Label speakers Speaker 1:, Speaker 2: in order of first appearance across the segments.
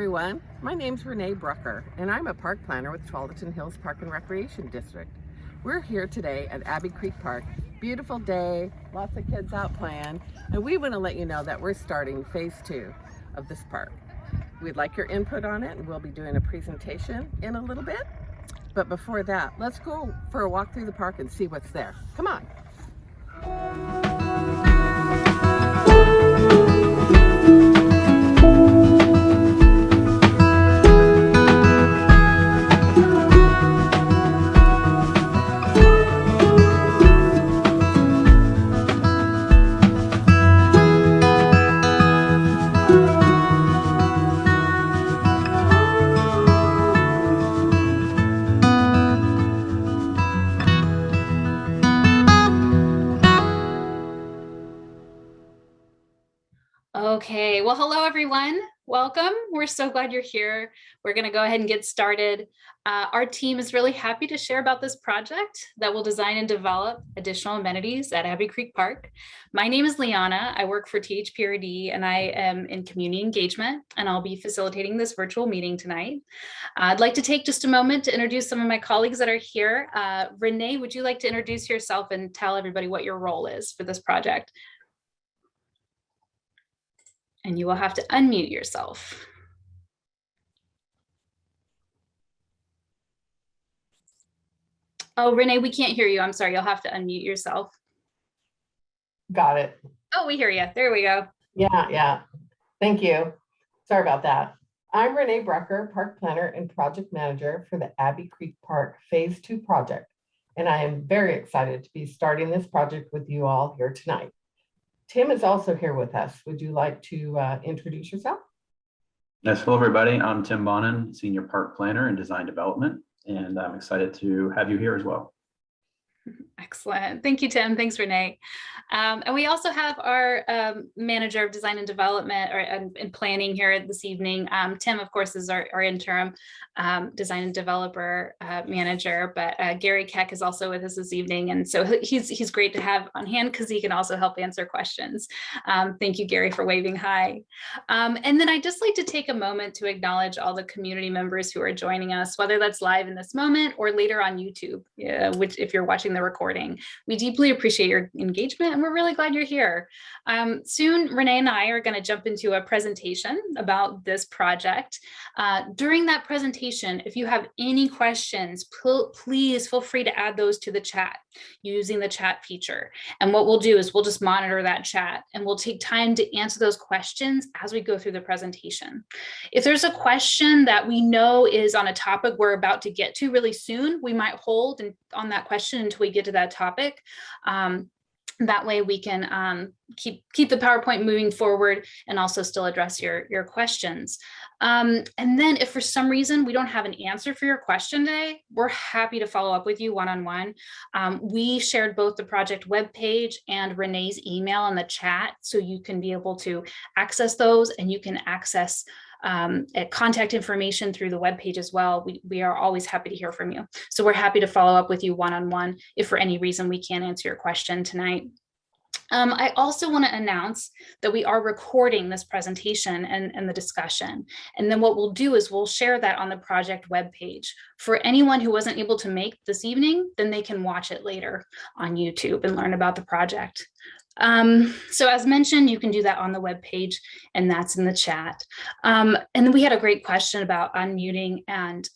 Speaker 1: everyone. My name's Rene Brucker, and I'm a park planner with Tualatin Hills Park and Recreation District. We're here today at Abbey Creek Park. Beautiful day, lots of kids out playing, and we want to let you know that we're starting phase 2 of this park. We'd like your input on it, and we'll be doing a presentation in a little bit. But before that, let's go for a walk through the park and see what's there. Come on.
Speaker 2: Okay, well, hello everyone. Welcome. We're so glad you're here. We're going to go ahead and get started. Our team is really happy to share about this project that will design and develop additional amenities at Abbey Creek Park. My name is Liana. I work for THPRD and I am in community engagement, and I'll be facilitating this virtual meeting tonight. I'd like to take just a moment to introduce some of my colleagues that are here. Rene, would you like to introduce yourself and tell everybody what your role is for this project? And you will have to unmute yourself. Oh, Rene, we can't hear you. I'm sorry. You'll have to unmute yourself.
Speaker 3: Got it.
Speaker 2: Oh, we hear you. There we go.
Speaker 3: Yeah. Thank you. Sorry about that. I'm Rene Brucker, Park Planner and Project Manager for the Abbey Creek Park Phase 2 project. And I am very excited to be starting this project with you all here tonight. Tim is also here with us. Would you like to introduce yourself?
Speaker 4: Yes, hello everybody. I'm Tim Bonin, Senior Park Planner and Design Development, and I'm excited to have you here as well.
Speaker 2: Excellent. Thank you, Tim. Thanks, Rene. And we also have our Manager of Design and Development and Planning here this evening. Tim, of course, is our interim Design and Developer Manager, but Gary Keck is also with us this evening. And so he's great to have on hand because he can also help answer questions. Thank you, Gary, for waving hi. And then I'd just like to take a moment to acknowledge all the community members who are joining us, whether that's live in this moment or later on YouTube, which if you're watching the recording. We deeply appreciate your engagement and we're really glad you're here. Soon, Rene and I are going to jump into a presentation about this project. During that presentation, if you have any questions, please feel free to add those to the chat using the chat feature. And what we'll do is we'll just monitor that chat and we'll take time to answer those questions as we go through the presentation. If there's a question that we know is on a topic we're about to get to really soon, we might hold on that question until we get to that topic. That way we can keep the PowerPoint moving forward and also still address your questions. And then if for some reason we don't have an answer for your question today, we're happy to follow up with you one-on-one. We shared both the project webpage and Rene's email in the chat, so you can be able to access those and you can access contact information through the webpage as well. We are always happy to hear from you. So we're happy to follow up with you one-on-one if for any reason we can't answer your question tonight. I also want to announce that we are recording this presentation and the discussion. And then what we'll do is we'll share that on the project webpage. For anyone who wasn't able to make this evening, then they can watch it later on YouTube and learn about the project. So as mentioned, you can do that on the webpage and that's in the chat. And then we had a great question about unmuting and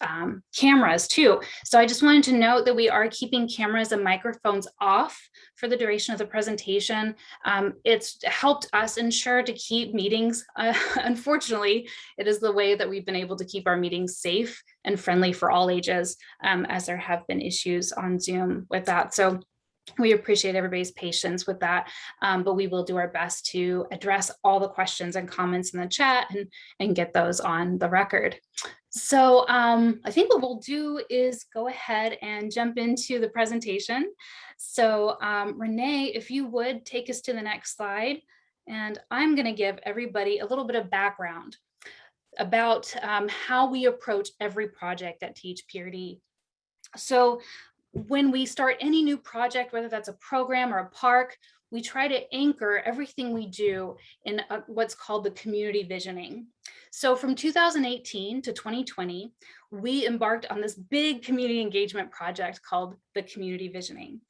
Speaker 2: cameras too. So I just wanted to note that we are keeping cameras and microphones off for the duration of the presentation. It's helped us ensure to keep meetings. Unfortunately, it is the way that we've been able to keep our meetings safe and friendly for all ages, as there have been issues on Zoom with that. So we appreciate everybody's patience with that, but we will do our best to address all the questions and comments in the chat and get those on the record. So I think what we'll do is go ahead and jump into the presentation. So Rene, if you would take us to the next slide, and I'm going to give everybody a little bit of background about how we approach every project at THPRD. So when we start any new project, whether that's a program or a park, we try to anchor everything we do in what's called the community visioning. So from 2018 to 2020, we embarked on this big community engagement project called the Community Visioning.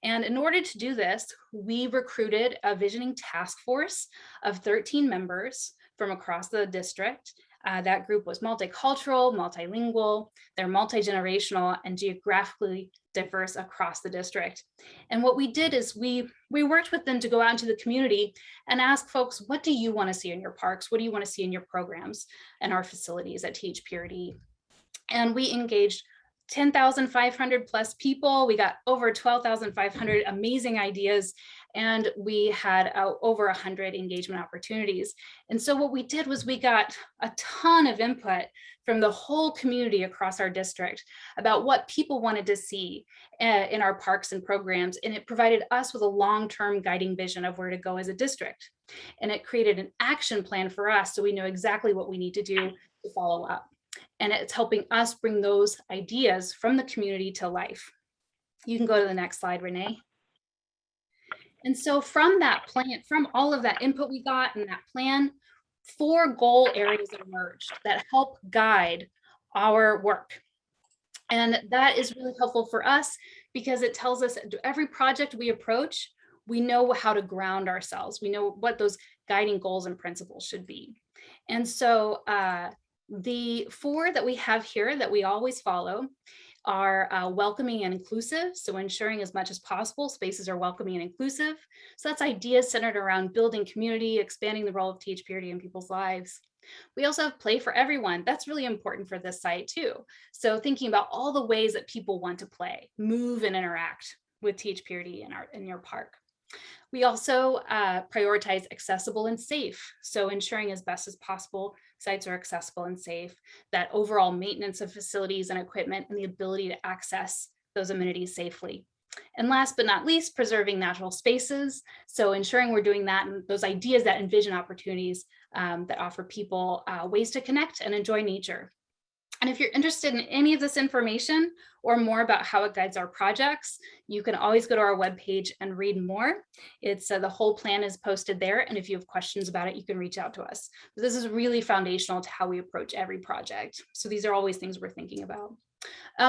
Speaker 2: And in order to do this, we recruited a visioning task force of 13 members from across the district. That group was multicultural, multilingual, they're multi-generational and geographically diverse across the district. And what we did is we worked with them to go out into the community and ask folks, what do you want to see in your parks? What do you want to see in your programs and our facilities at THPRD? And we engaged 10,500 plus people. We got over 12,500 amazing ideas, and we had over 100 engagement opportunities. And so what we did was we got a ton of input from the whole community across our district about what people wanted to see in our parks and programs. And it provided us with a long-term guiding vision of where to go as a district. And it created an action plan for us so we know exactly what we need to do to follow up. And it's helping us bring those ideas from the community to life. You can go to the next slide, Rene. And so from that plan, from all of that input we got in that plan, 4 goal areas emerged that help guide our work. And that is really helpful for us because it tells us every project we approach, we know how to ground ourselves. We know what those guiding goals and principles should be. And so the 4 that we have here that we always follow are welcoming and inclusive. So ensuring as much as possible spaces are welcoming and inclusive. So that's ideas centered around building community, expanding the role of THPRD in people's lives. We also have play for everyone. That's really important for this site too. So thinking about all the ways that people want to play, move and interact with THPRD in your park. We also prioritize accessible and safe. So ensuring as best as possible sites are accessible and safe, that overall maintenance of facilities and equipment and the ability to access those amenities safely. And last but not least, preserving natural spaces. So ensuring we're doing that and those ideas that envision opportunities that offer people ways to connect and enjoy nature. And if you're interested in any of this information or more about how it guides our projects, you can always go to our webpage and read more. It's the whole plan is posted there. And if you have questions about it, you can reach out to us. But this is really foundational to how we approach every project. So these are always things we're thinking about.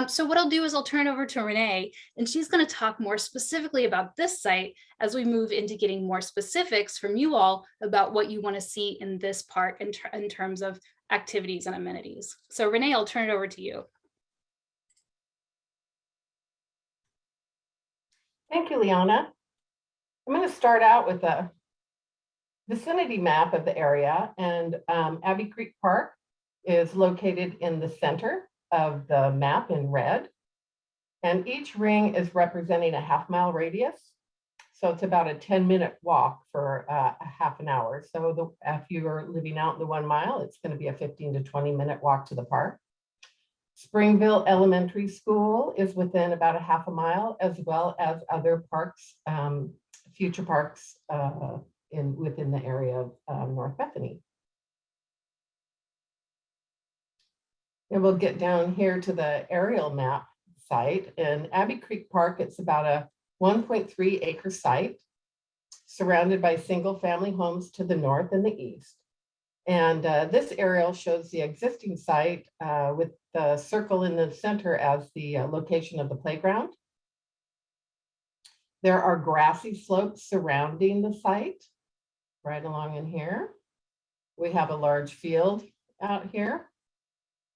Speaker 2: So what I'll do is I'll turn it over to Rene, and she's going to talk more specifically about this site as we move into getting more specifics from you all about what you want to see in this park in terms of activities and amenities. So Rene, I'll turn it over to you.
Speaker 3: Thank you, Liana. I'm going to start out with a vicinity map of the area, and Abbey Creek Park is located in the center of the map in red, and each ring is representing a half-mile radius. So it's about a 10-minute walk for a half an hour. So if you're living out in the 1 mile, it's going to be a 15 to 20-minute walk to the park. Springville Elementary School is within about a half a mile, as well as other parks, future parks within the area of North Bethany. And we'll get down here to the aerial map site. In Abbey Creek Park, it's about a 1.3 acre site surrounded by single family homes to the north and the east. And this aerial shows the existing site with the circle in the center as the location of the playground. There are grassy slopes surrounding the site right along in here. We have a large field out here.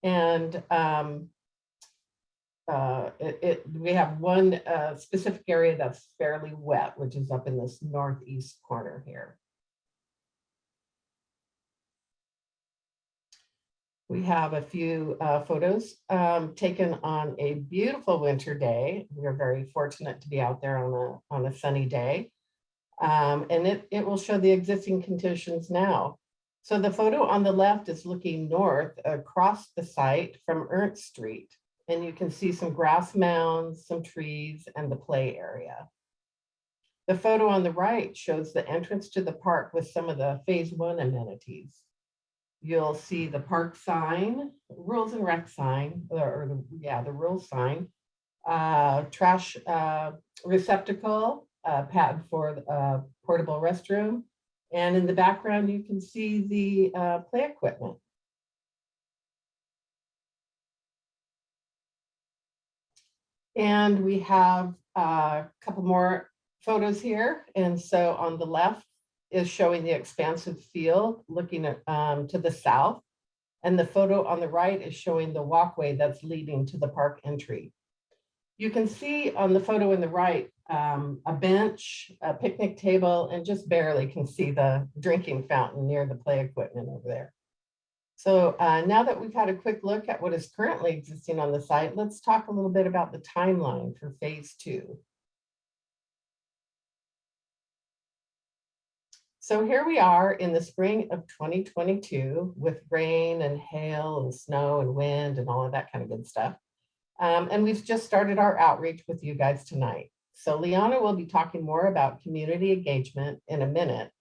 Speaker 3: And we have one specific area that's fairly wet, which is up in this northeast corner here. We have a few photos taken on a beautiful winter day. We are very fortunate to be out there on a sunny day. And it will show the existing conditions now. So the photo on the left is looking north across the site from Ernst Street. And you can see some grass mounds, some trees, and the play area. The photo on the right shows the entrance to the park with some of the phase 1 amenities. You'll see the park sign, rules and rec sign, the rules sign, trash receptacle, pad for the portable restroom. And in the background, you can see the play equipment. And we have a couple more photos here. And so on the left is showing the expansive field looking at to the south. And the photo on the right is showing the walkway that's leading to the park entry. You can see on the photo in the right, a bench, a picnic table, and just barely can see the drinking fountain near the play equipment over there. So now that we've had a quick look at what is currently existing on the site, let's talk a little bit about the timeline for phase 2. So here we are in the spring of 2022 with rain and hail and snow and wind and all of that kind of good stuff. And we've just started our outreach with you guys tonight. So Liana will be talking more about community engagement in a minute,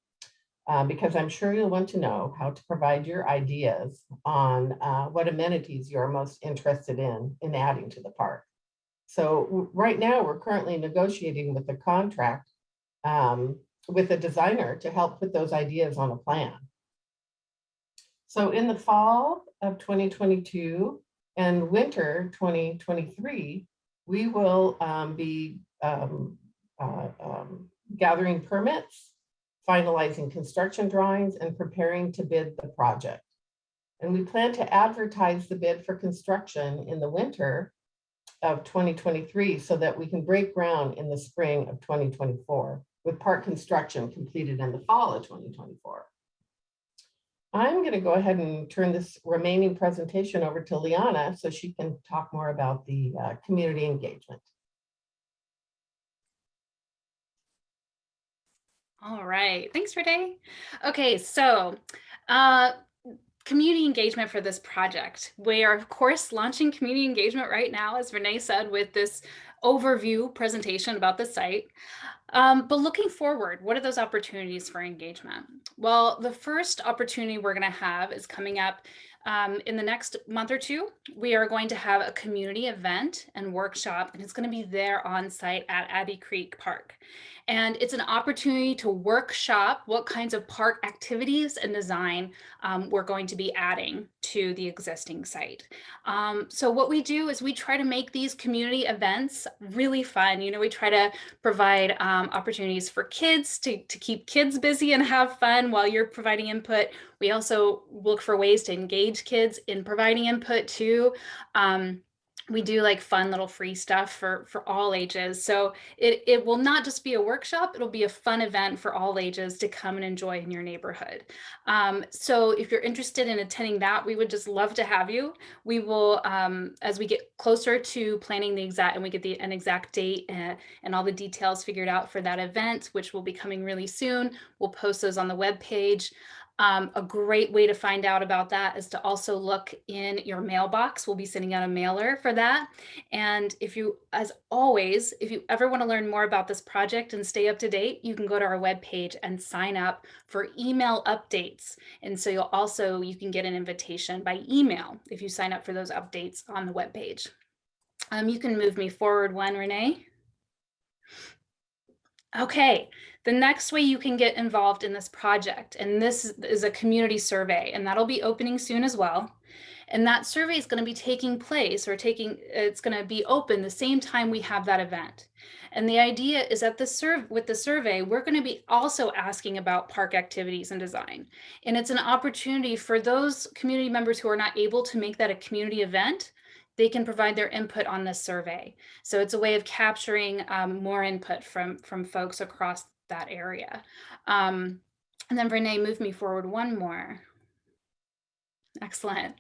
Speaker 3: because I'm sure you'll want to know how to provide your ideas on what amenities you're most interested in adding to the park. So right now we're currently negotiating with the contract with a designer to help put those ideas on a plan. So in the fall of 2022 and winter 2023, we will be gathering permits, finalizing construction drawings, and preparing to bid the project. And we plan to advertise the bid for construction in the winter of 2023 so that we can break ground in the spring of 2024 with park construction completed in the fall of 2024. I'm going to go ahead and turn this remaining presentation over to Liana so she can talk more about the community engagement.
Speaker 2: All right, thanks, Rene. Okay, so community engagement for this project. We are, of course, launching community engagement right now, as Rene said, with this overview presentation about the site. But looking forward, what are those opportunities for engagement? Well, the first opportunity we're going to have is coming up in the next month or two. We are going to have a community event and workshop, and it's going to be there on site at Abbey Creek Park. And it's an opportunity to workshop what kinds of park activities and design we're going to be adding to the existing site. So what we do is we try to make these community events really fun. You know, we try to provide opportunities for kids to keep kids busy and have fun while you're providing input. We also look for ways to engage kids in providing input too. We do like fun little free stuff for all ages. So it will not just be a workshop, it'll be a fun event for all ages to come and enjoy in your neighborhood. So if you're interested in attending that, we would just love to have you. We will, as we get closer to planning the exact, and we get an exact date and all the details figured out for that event, which will be coming really soon, we'll post those on the webpage. A great way to find out about that is to also look in your mailbox. We'll be sending out a mailer for that. And if you, as always, if you ever want to learn more about this project and stay up to date, you can go to our webpage and sign up for email updates. And so you can get an invitation by email if you sign up for those updates on the webpage. You can move me forward one, Rene. Okay, the next way you can get involved in this project, and this is a community survey, and that'll be opening soon as well. And that survey is going to be taking place, it's going to be open the same time we have that event. And the idea is that with the survey, we're going to be also asking about park activities and design. And it's an opportunity for those community members who are not able to make that a community event. They can provide their input on this survey. So it's a way of capturing more input from folks across that area. And then Rene, move me forward one more. Excellent.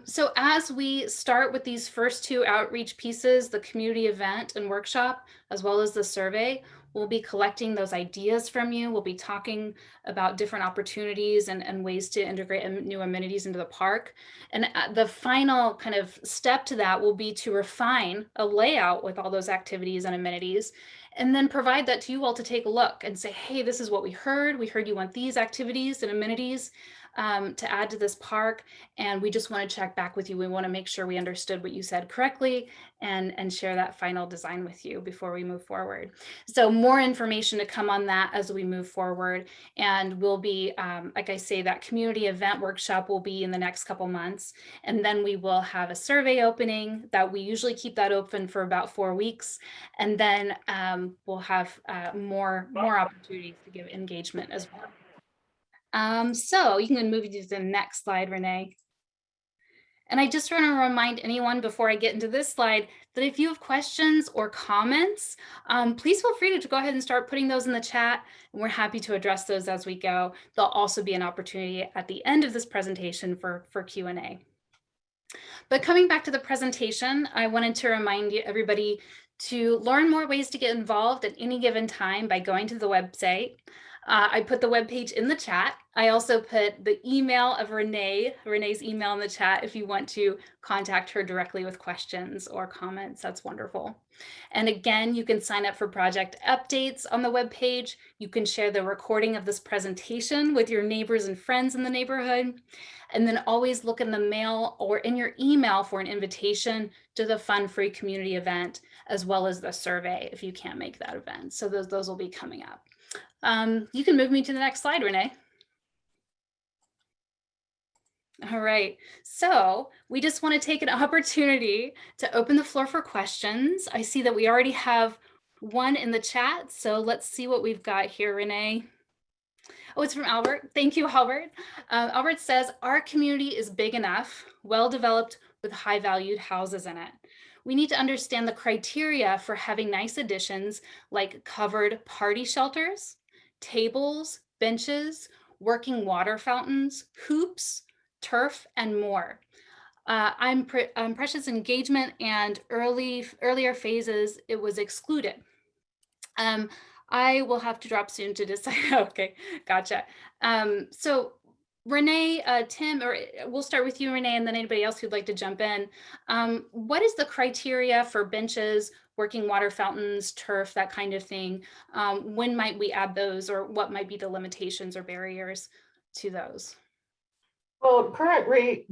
Speaker 2: So as we start with these first two outreach pieces, the community event and workshop, as well as the survey, we'll be collecting those ideas from you. We'll be talking about different opportunities and ways to integrate new amenities into the park. And the final kind of step to that will be to refine a layout with all those activities and amenities, and then provide that to you all to take a look and say, hey, this is what we heard. We heard you want these activities and amenities. to add to this park, and we just want to check back with you. We want to make sure we understood what you said correctly and share that final design with you before we move forward. So more information to come on that as we move forward. And we'll be, like I say, that community event workshop will be in the next couple months. And then we will have a survey opening that we usually keep that open for about 4 weeks. And then we'll have more opportunities to give engagement as well. So you can move to the next slide, Rene. And I just want to remind anyone before I get into this slide that if you have questions or comments, please feel free to go ahead and start putting those in the chat, and we're happy to address those as we go. There'll also be an opportunity at the end of this presentation for Q&A. But coming back to the presentation, I wanted to remind everybody to learn more ways to get involved at any given time by going to the website. I put the webpage in the chat. I also put the email of Renee's email in the chat if you want to contact her directly with questions or comments. That's wonderful. And again, you can sign up for project updates on the webpage. You can share the recording of this presentation with your neighbors and friends in the neighborhood. And then always look in the mail or in your email for an invitation to the Fun Free Community event, as well as the survey if you can't make that event. So those will be coming up. You can move me to the next slide, Rene. All right, so we just want to take an opportunity to open the floor for questions. I see that we already have one in the chat, so let's see what we've got here, Rene. Oh, it's from Albert. Thank you, Albert. Albert says, our community is big enough, well-developed with high-valued houses in it. We need to understand the criteria for having nice additions like covered party shelters, tables, benches, working water fountains, hoops, turf, and more. I'm Precious engagement and earlier phases, it was excluded. I will have to drop soon to decide. Okay, gotcha. So Rene, Tim, or we'll start with you, Rene, and then anybody else who'd like to jump in. What is the criteria for benches, working water fountains, turf, that kind of thing? When might we add those, or what might be the limitations or barriers to those?
Speaker 3: Well, currently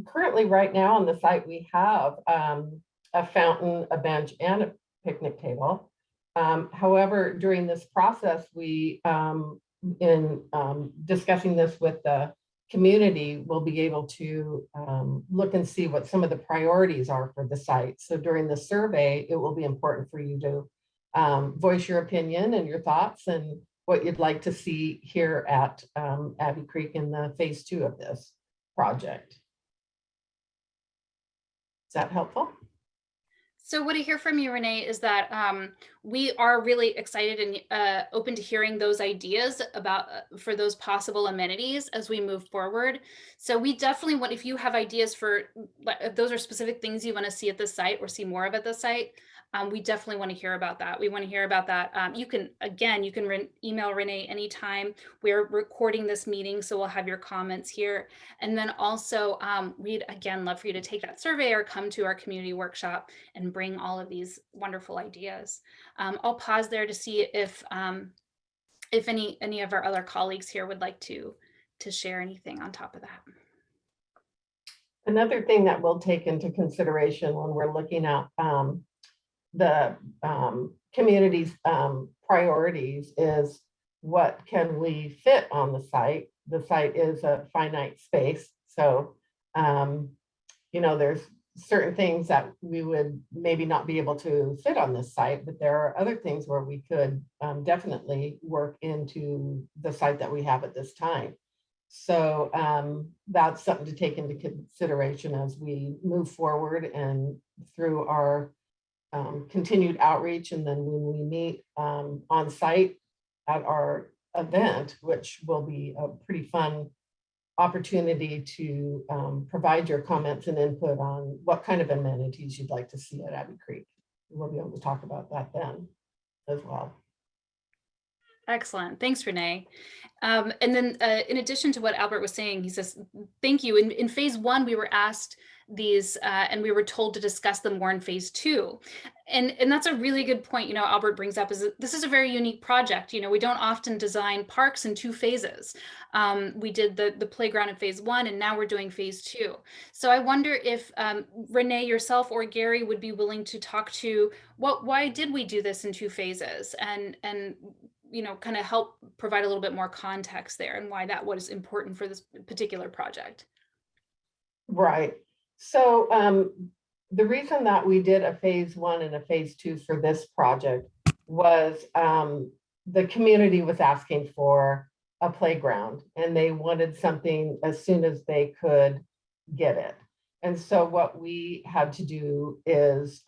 Speaker 3: right now on the site, we have a fountain, a bench, and a picnic table. However, during this process, we, in discussing this with the community, will be able to look and see what some of the priorities are for the site. So during the survey, it will be important for you to voice your opinion and your thoughts and what you'd like to see here at Abbey Creek in the phase 2 of this project. Is that helpful?
Speaker 2: So what I hear from you, Rene, is that we are really excited and open to hearing those ideas about for those possible amenities as we move forward. So we definitely want, if you have ideas for, if those are specific things you want to see at the site or see more of at the site, we definitely want to hear about that. We want to hear about that. You can email Rene anytime. We're recording this meeting, so we'll have your comments here. And then also, we'd again love for you to take that survey or come to our community workshop and bring all of these wonderful ideas. I'll pause there to see if any of our other colleagues here would like to share anything on top of that.
Speaker 3: Another thing that we'll take into consideration when we're looking at the community's priorities is what can we fit on the site. The site is a finite space, so there's certain things that we would maybe not be able to fit on this site, but there are other things where we could definitely work into the site that we have at this time. So that's something to take into consideration as we move forward and through our continued outreach, and then when we meet on site at our event, which will be a pretty fun opportunity to provide your comments and input on what kind of amenities you'd like to see at Abbey Creek. We'll be able to talk about that then as well.
Speaker 2: Excellent. Thanks, Rene. And then in addition to what Albert was saying, he says, thank you. In phase 1, we were asked these and we were told to discuss them more in phase 2. And that's a really good point, Albert brings up, is that this is a very unique project. We don't often design parks in 2 phases. We did the playground in phase 1, and now we're doing phase 2. So I wonder if Rene, yourself, or Gary would be willing to talk to why did we do this in 2 phases, and kind of help provide a little bit more context there, and why that was important for this particular project.
Speaker 3: Right. So the reason that we did a phase 1 and a phase 2 for this project was the community was asking for a playground, and they wanted something as soon as they could get it. And so what we had to do is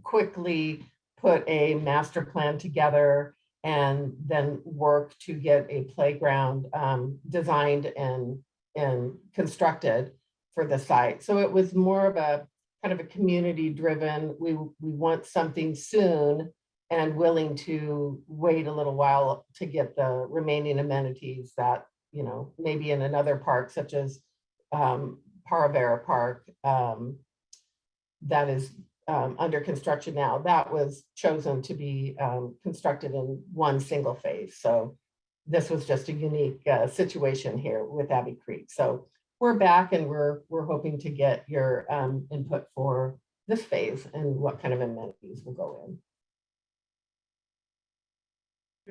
Speaker 3: quickly put a master plan together and then work to get a playground designed and constructed for the site. So it was more of a kind of a community driven, we want something soon and willing to wait a little while to get the remaining amenities that, maybe in another park such as Paravera Park that is under construction now, that was chosen to be constructed in one single phase. So this was just a unique situation here with Abbey Creek. So we're back, and we're hoping to get your input for this phase and what kind of amenities will go in.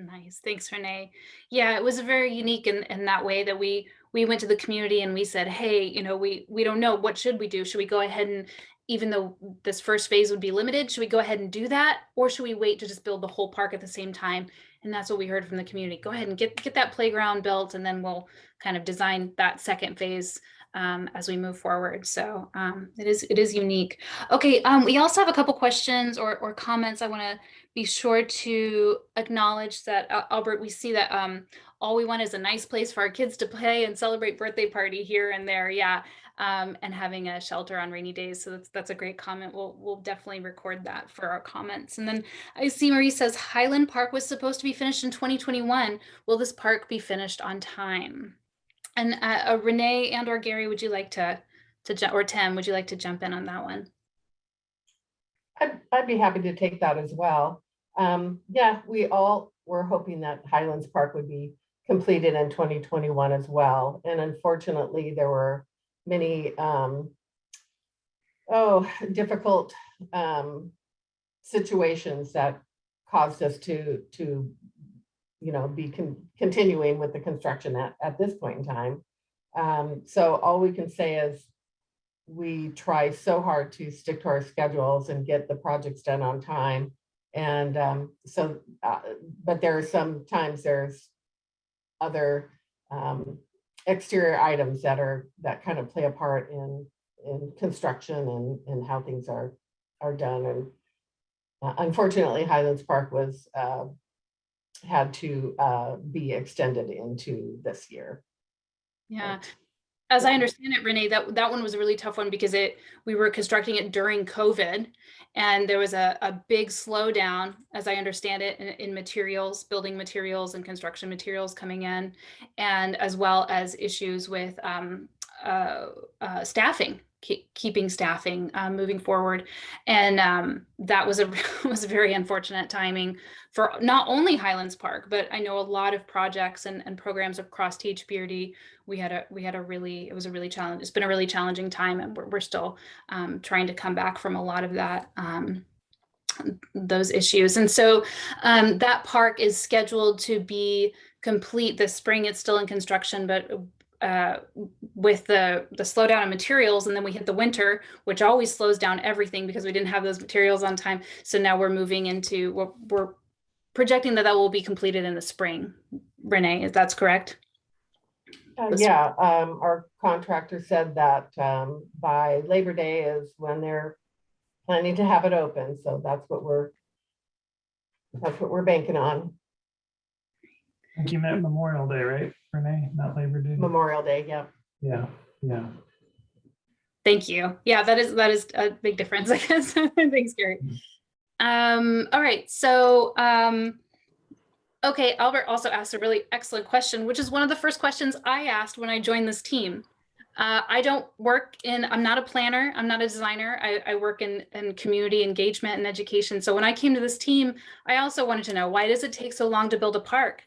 Speaker 2: Nice. Thanks, Renee. Yeah, it was very unique in that way that we went to the community and we said, hey, we don't know, what should we do? Should we go ahead and, even though this first phase would be limited, should we go ahead and do that? Or should we wait to just build the whole park at the same time? And that's what we heard from the community. Go ahead and get that playground built, and then we'll kind of design that second phase as we move forward. So it is unique. Okay, we also have a couple questions or comments. I want to be sure to acknowledge that, Albert, we see that all we want is a nice place for our kids to play and celebrate birthday party here and there. Yeah. And having a shelter on rainy days. So that's a great comment. We'll definitely record that for our comments. And then I see Marie says Highland Park was supposed to be finished in 2021. Will this park be finished on time? And Renee and or Gary, would you like to or Tim, would you like to jump in on that one?
Speaker 3: I'd be happy to take that as well. Yeah, we all were hoping that Highlands Park would be completed in 2021 as well. And unfortunately, there were many difficult situations that caused us to be continuing with the construction at this point in time. So all we can say is we try so hard to stick to our schedules and get the projects done on time. And but there are sometimes there's other exterior items that kind of play a part in construction and how things are done. And unfortunately, Highlands Park was had to be extended into this year.
Speaker 2: Yeah. As I understand it, Renee, that one was a really tough one because we were constructing it during COVID, and there was a big slowdown, as I understand it, in materials, building materials and construction materials coming in, and as well as issues with staffing, keeping staffing moving forward. And that was was very unfortunate timing for not only Highlands Park, but I know a lot of projects and programs across THPRD. It was a really challenge. It's been a really challenging time, and we're still trying to come back from a lot of that, those issues. And so that park is scheduled to be complete this spring. It's still in construction, but with the slowdown in materials, and then we hit the winter, which always slows down everything because we didn't have those materials on time. So now we're moving into, we're projecting that will be completed in the spring. Renee, if that's correct?
Speaker 3: Yeah, our contractor said that by Labor Day is when they're planning to have it open. So that's what we're banking on.
Speaker 5: I think you meant Memorial Day, right, Renee? Not Labor Day.
Speaker 3: Memorial Day, yeah.
Speaker 5: Yeah.
Speaker 2: Thank you. Yeah, that is a big difference, I guess. Thanks, Gary. All right, so okay, Albert also asked a really excellent question, which is one of the first questions I asked when I joined this team. I don't work in, I'm not a planner, I'm not a designer. I work in community engagement and education. So when I came to this team, I also wanted to know, why does it take so long to build a park?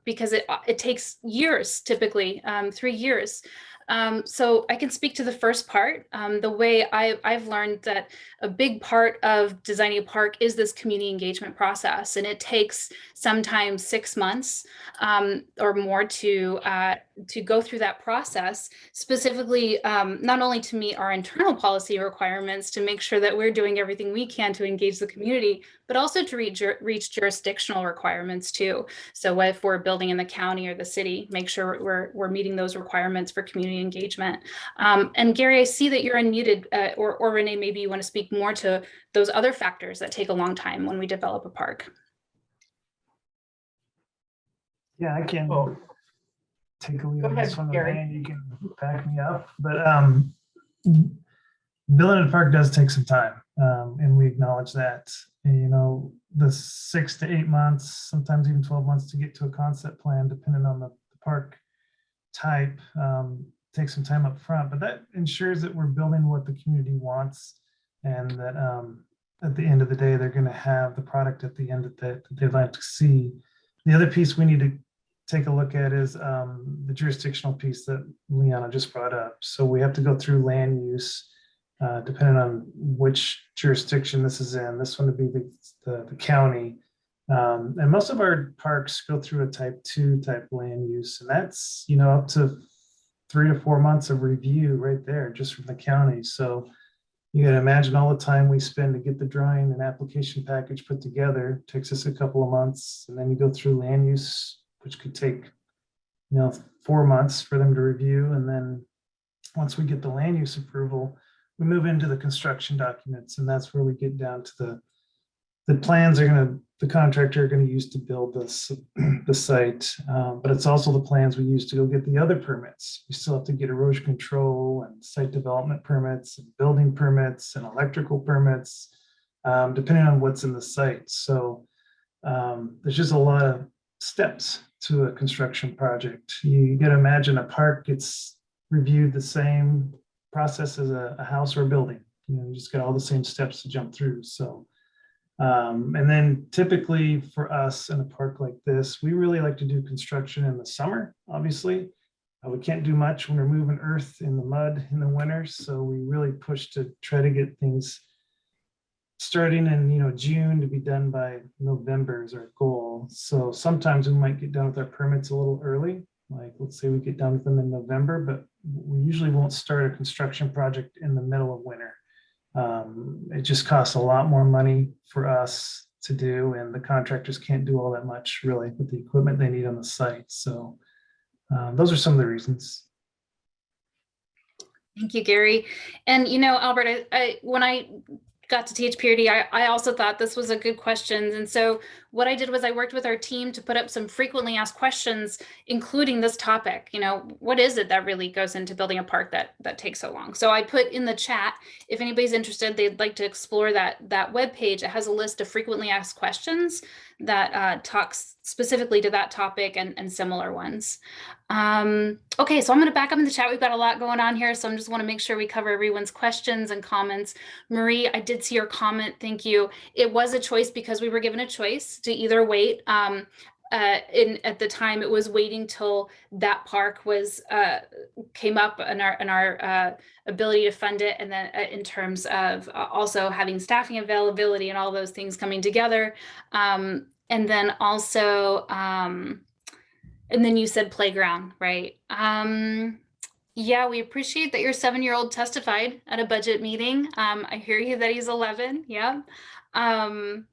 Speaker 2: Because it takes years, typically 3 years. So I can speak to the first part. The way I've learned that a big part of designing a park is this community engagement process, and it takes sometimes 6 months or more to go through that process, specifically not only to meet our internal policy requirements to make sure that we're doing everything we can to engage the community, but also to reach jurisdictional requirements too. So if we're building in the county or the city, make sure we're meeting those requirements for community engagement. And Gary, I see that you're unmuted, or Rene, maybe you want to speak more to those other factors that take a long time when we develop a park.
Speaker 5: Yeah, I can
Speaker 3: Oh,
Speaker 5: take a lead
Speaker 3: Go
Speaker 5: on
Speaker 3: ahead,
Speaker 5: this one,
Speaker 3: Gary.
Speaker 5: Renee, and you can back me up. But building a park does take some time, and we acknowledge that. And, you know, the 6 to 8 months, sometimes even 12 months to get to a concept plan, depending on the park type, takes some time up front. But that ensures that we're building what the community wants, and that at the end of the day, they're going to have the product at the end that they'd like to see. The other piece we need to take a look at is the jurisdictional piece that Liana just brought up. So we have to go through land use, depending on which jurisdiction this is in. This one would be the county. And most of our parks go through a type 2 type land use. And that's, you know, up to 3 to 4 months of review right there, just from the county. So you can imagine all the time we spend to get the drawing and application package put together. It takes us a couple of months, and then you go through land use, which could take, you know, 4 months for them to review. And then once we get the land use approval, we move into the construction documents, and that's where we get down to the plans the contractor are going to use to build the site. But it's also the plans we use to go get the other permits. We still have to get erosion control and site development permits and building permits and electrical permits, depending on what's in the site. So there's just a lot of steps to a construction project. You got to imagine a park gets reviewed the same process as a house or a building. You know, you just got all the same steps to jump through. So and then typically for us in a park like this, we really like to do construction in the summer, obviously. We can't do much when we're moving earth in the mud in the winter. So we really push to try to get things starting in, you know, June to be done by November is our goal. So sometimes we might get done with our permits a little early. Like, let's say we get done with them in November, but we usually won't start a construction project in the middle of winter. It just costs a lot more money for us to do, and the contractors can't do all that much really with the equipment they need on the site. So those are some of the reasons.
Speaker 2: Thank you, Gary. And, you know, Albert, when I got to THPRD, I also thought this was a good question. And so what I did was I worked with our team to put up some frequently asked questions, including this topic. You know, what is it that really goes into building a park that takes so long? So I put in the chat, if anybody's interested, they'd like to explore that webpage. It has a list of frequently asked questions that talks specifically to that topic and similar ones. Okay, so I'm going to back up in the chat. We've got a lot going on here, so I just want to make sure we cover everyone's questions and comments. Marie, I did see your comment. Thank you. It was a choice because we were given a choice to either wait. At the time, it was waiting till that park was came up in our ability to fund it, and then in terms of also having staffing availability and all those things coming together, and then also. And then you said playground, right? Yeah, we appreciate that your 7-year-old testified at a budget meeting. I hear you that he's 11, yeah. And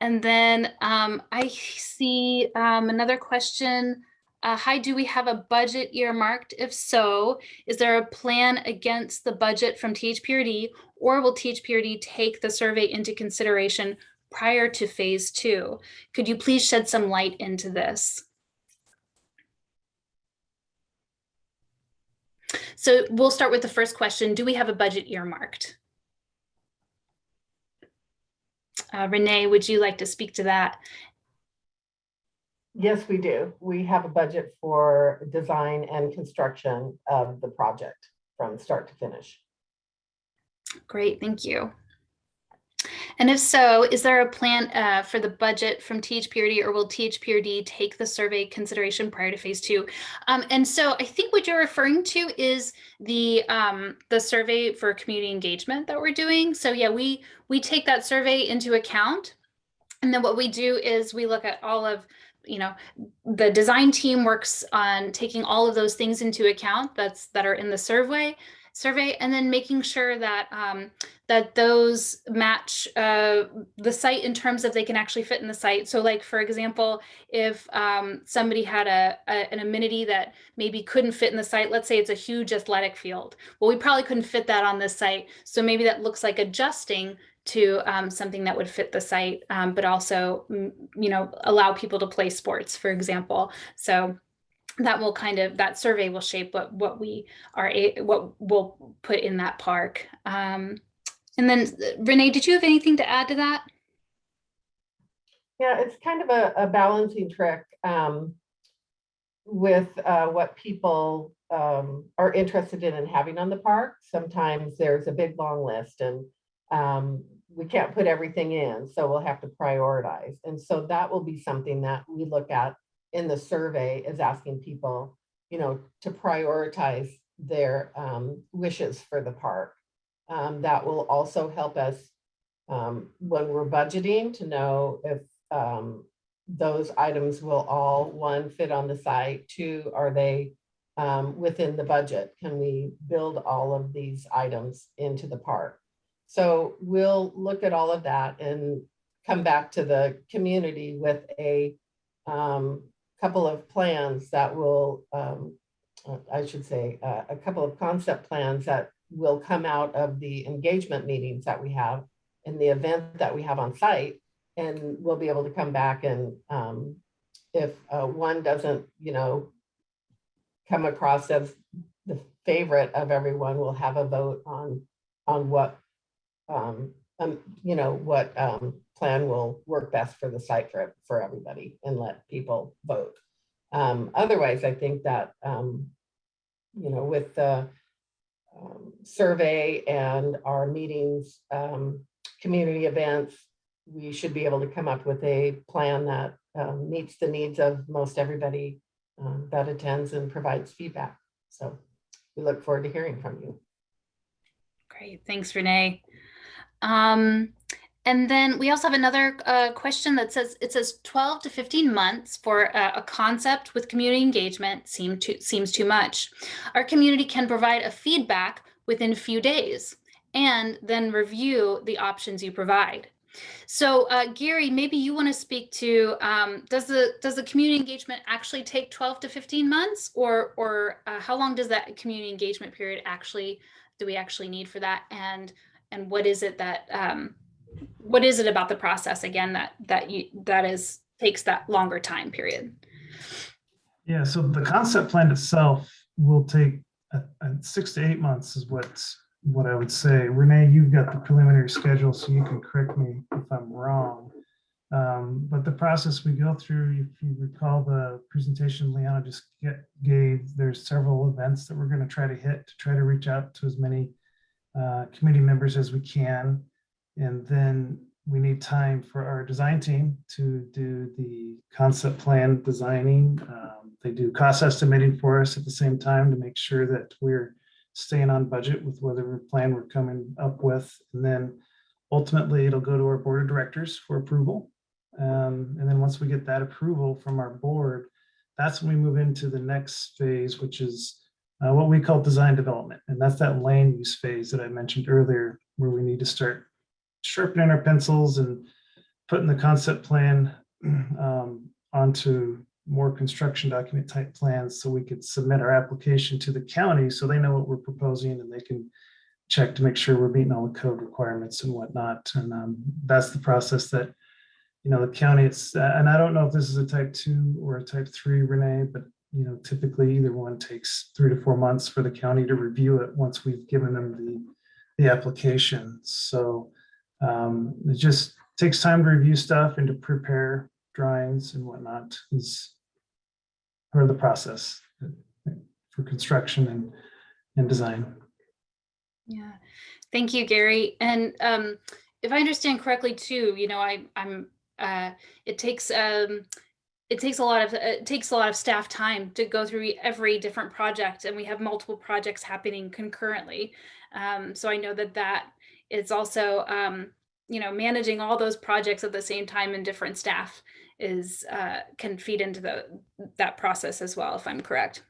Speaker 2: then I see another question. Hi, do we have a budget earmarked? If so, is there a plan against the budget from THPRD, or will THPRD take the survey into consideration prior to phase 2? Could you please shed some light into this? So we'll start with the first question. Do we have a budget earmarked? Rene, would you like to speak to that?
Speaker 3: Yes, we do. We have a budget for design and construction of the project from start to finish.
Speaker 2: Great, thank you. And if so, is there a plan for the budget from THPRD, or will THPRD take the survey consideration prior to phase 2? And so I think what you're referring to is the survey for community engagement that we're doing. So yeah, we take that survey into account. And then what we do is we look at all of, the design team works on taking all of those things into account that are in the survey, and then making sure that that those match the site in terms of they can actually fit in the site. So like, for example, if somebody had an amenity that maybe couldn't fit in the site, let's say it's a huge athletic field. Well, we probably couldn't fit that on this site. So maybe that looks like adjusting to something that would fit the site, but also, allow people to play sports, for example. So that will that survey will shape what we'll put in that park. And then Rene, did you have anything to add to that?
Speaker 3: Yeah, it's kind of a balancing trick with what people are interested in having on the park. Sometimes there's a big long list and we can't put everything in, so we'll have to prioritize. And so that will be something that we look at in the survey, is asking people, to prioritize their wishes for the park. That will also help us when we're budgeting to know if those items will all, one, fit on the site, two, are they within the budget? Can we build all of these items into the park? So we'll look at all of that and come back to the community with a couple of plans that will, I should say, a couple of concept plans that will come out of the engagement meetings that we have and the event that we have on site. And we'll be able to come back and if one doesn't, come across as the favorite of everyone, we'll have a vote on what what plan will work best for the site for everybody, and let people vote. Otherwise, I think that, with the survey and our meetings, community events, we should be able to come up with a plan that meets the needs of most everybody that attends and provides feedback. So we look forward to hearing from you.
Speaker 2: Great, thanks, Rene. And then we also have another question that says 12 to 15 months for a concept with community engagement seems too much. Our community can provide a feedback within a few days and then review the options you provide. So Gary, maybe you want to speak to, does the community engagement actually take 12 to 15 months, or how long does that community engagement period do we actually need for that? And what is it about the process, again, that takes that longer time period?
Speaker 5: Yeah, so the concept plan itself will take 6 to 8 months is what I would say. Rene, you've got the preliminary schedule, so you can correct me if I'm wrong. But the process we go through, if you recall the presentation Liana just gave, there's several events that we're going to try to hit to try to reach out to as many community members as we can. And then we need time for our design team to do the concept plan designing. They do cost estimating for us at the same time to make sure that we're staying on budget with whatever plan we're coming up with. And then ultimately it'll go to our board of directors for approval. And then once we get that approval from our board, that's when we move into the next phase, which is what we call design development. And that's that land use phase that I mentioned earlier, where we need to start sharpening our pencils and putting the concept plan onto more construction document type plans, so we could submit our application to the county so they know what we're proposing and they can check to make sure we're meeting all the code requirements and whatnot. And that's the process that, the county, and I don't know if this is a type 2 or a type 3, Rene, but typically either one takes 3 to 4 months for the county to review it once we've given them the application. So it just takes time to review stuff and to prepare drawings and whatnot is part of the process for construction and design.
Speaker 2: Yeah, thank you, Gary. And if I understand correctly too, you know, it takes a lot of staff time to go through every different project, and we have multiple projects happening concurrently. So I know that is also, you know, managing all those projects at the same time and different staff is can feed into that process as well, if I'm correct.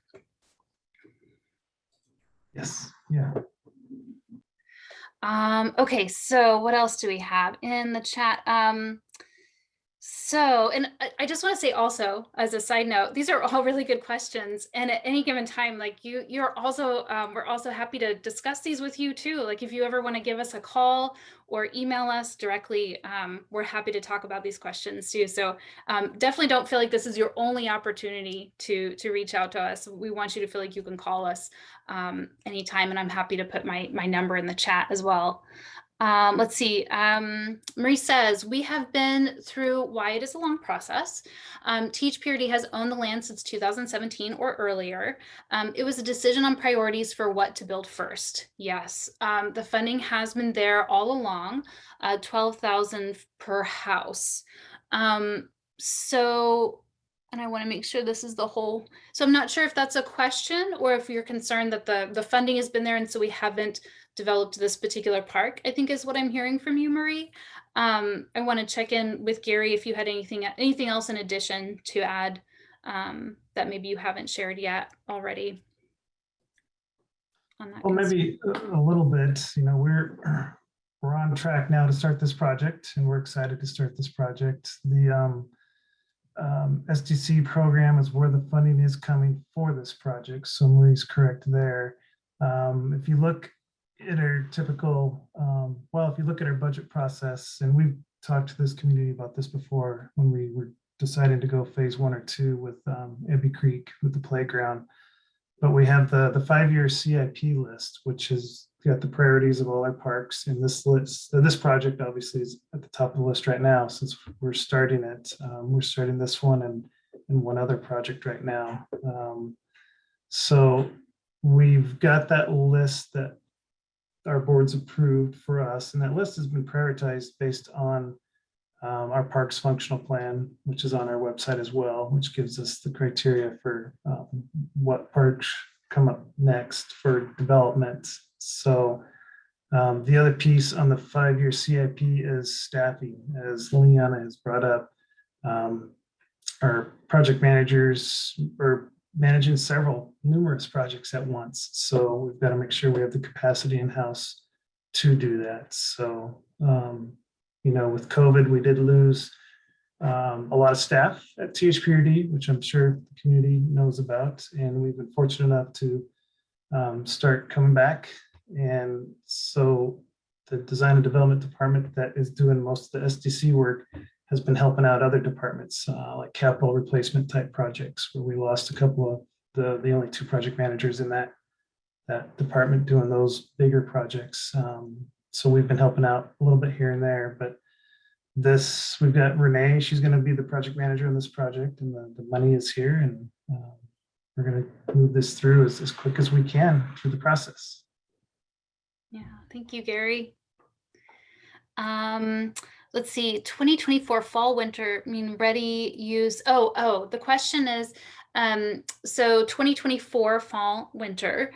Speaker 5: Yes, yeah.
Speaker 2: Okay, so what else do we have in the chat? So, and I just want to say also, as a side note, these are all really good questions. And at any given time, like you're also, we're also happy to discuss these with you too. Like if you ever want to give us a call or email us directly, we're happy to talk about these questions too. So definitely don't feel like this is your only opportunity to reach out to us. We want you to feel like you can call us anytime, and I'm happy to put my number in the chat as well. Let's see. Marie says, we have been through why it is a long process. THPRD has owned the land since 2017 or earlier. It was a decision on priorities for what to build first. Yes, the funding has been there all along, $12,000 per house. So, and I want to make sure this is the whole, so I'm not sure if that's a question or if you're concerned that the funding has been there and so we haven't developed this particular park, I think is what I'm hearing from you, Marie. I want to check in with Gary if you had anything else in addition to add that maybe you haven't shared yet already on that.
Speaker 5: Well, maybe a little bit. You know, we're on track now to start this project, and we're excited to start this project. The SDC program is where the funding is coming for this project, so Marie's correct there. If you look at our typical, well, if you look at our budget process, and we've talked to this community about this before when we were deciding to go phase 1 or 2 with Abbey Creek with the playground, but we have the 5-year CIP list, which has got the priorities of all our parks in this list. This project obviously is at the top of the list right now since we're starting it. We're starting this one and one other project right now. So we've got that list that our board's approved for us, and that list has been prioritized based on our parks functional plan, which is on our website as well, which gives us the criteria for what parks come up next for development. So the other piece on the 5-year CIP is staffing, as Liana has brought up. Our project managers are managing numerous projects at once. So we've got to make sure we have the capacity in-house to do that. So, you know, with COVID, we did lose a lot of staff at THPRD, which I'm sure the community knows about. And we've been fortunate enough to start coming back. And so the design and development department that is doing most of the SDC work has been helping out other departments like capital replacement type projects, where we lost a couple of the only 2 project managers in that department doing those bigger projects. So we've been helping out a little bit here and there, but we've got Rene, she's going to be the project manager on this project, and the money is here, and we're going to move this through as quick as we can through the process.
Speaker 2: Yeah, thank you, Gary. Let's see, 2024 fall, winter, ready, use. The question is, so 2024 fall, winter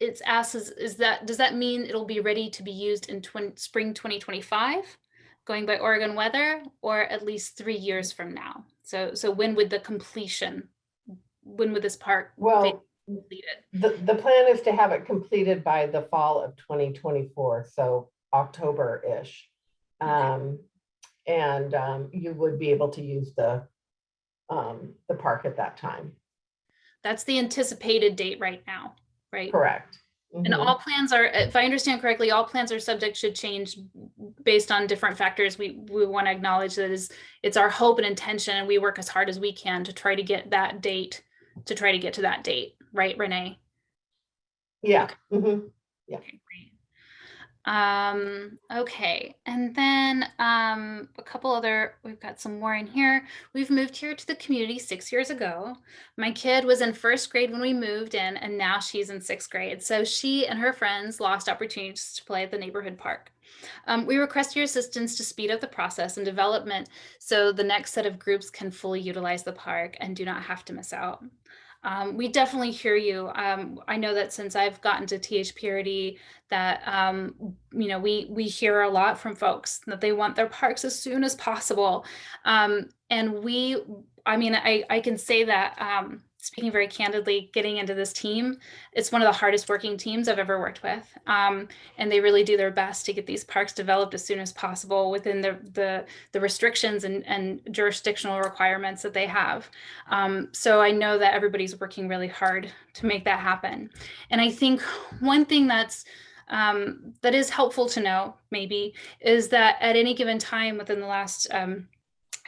Speaker 2: it's asked, does that mean it'll be ready to be used in spring 2025, going by Oregon weather, or at least 3 years from now? So when would this park be completed?
Speaker 3: The plan is to have it completed by the fall of 2024, so October-ish. And you would be able to use the park at that time.
Speaker 2: That's the anticipated date right now, right?
Speaker 3: Correct.
Speaker 2: And all plans are, if I understand correctly, all plans are subject, should change based on different factors. We want to acknowledge that it's our hope and intention, and we work as hard as we can to try to get that date, to that date, right, Rene?
Speaker 3: Yeah.
Speaker 2: Okay. Yeah. Okay, great. Okay, and then a couple other, we've got some more in here. We've moved here to the community 6 years ago. My kid was in first grade when we moved in, and now she's in sixth grade. So she and her friends lost opportunities to play at the neighborhood park. We request your assistance to speed up the process and development so the next set of groups can fully utilize the park and do not have to miss out. We definitely hear you. I know that since I've gotten to THPRD, that we hear a lot from folks that they want their parks as soon as possible, and I can say that, speaking very candidly, getting into this team, it's one of the hardest working teams I've ever worked with, and they really do their best to get these parks developed as soon as possible within the restrictions and jurisdictional requirements that they have. So I know that everybody's working really hard to make that happen. And I think one thing that is helpful to know maybe is that at any given time within the last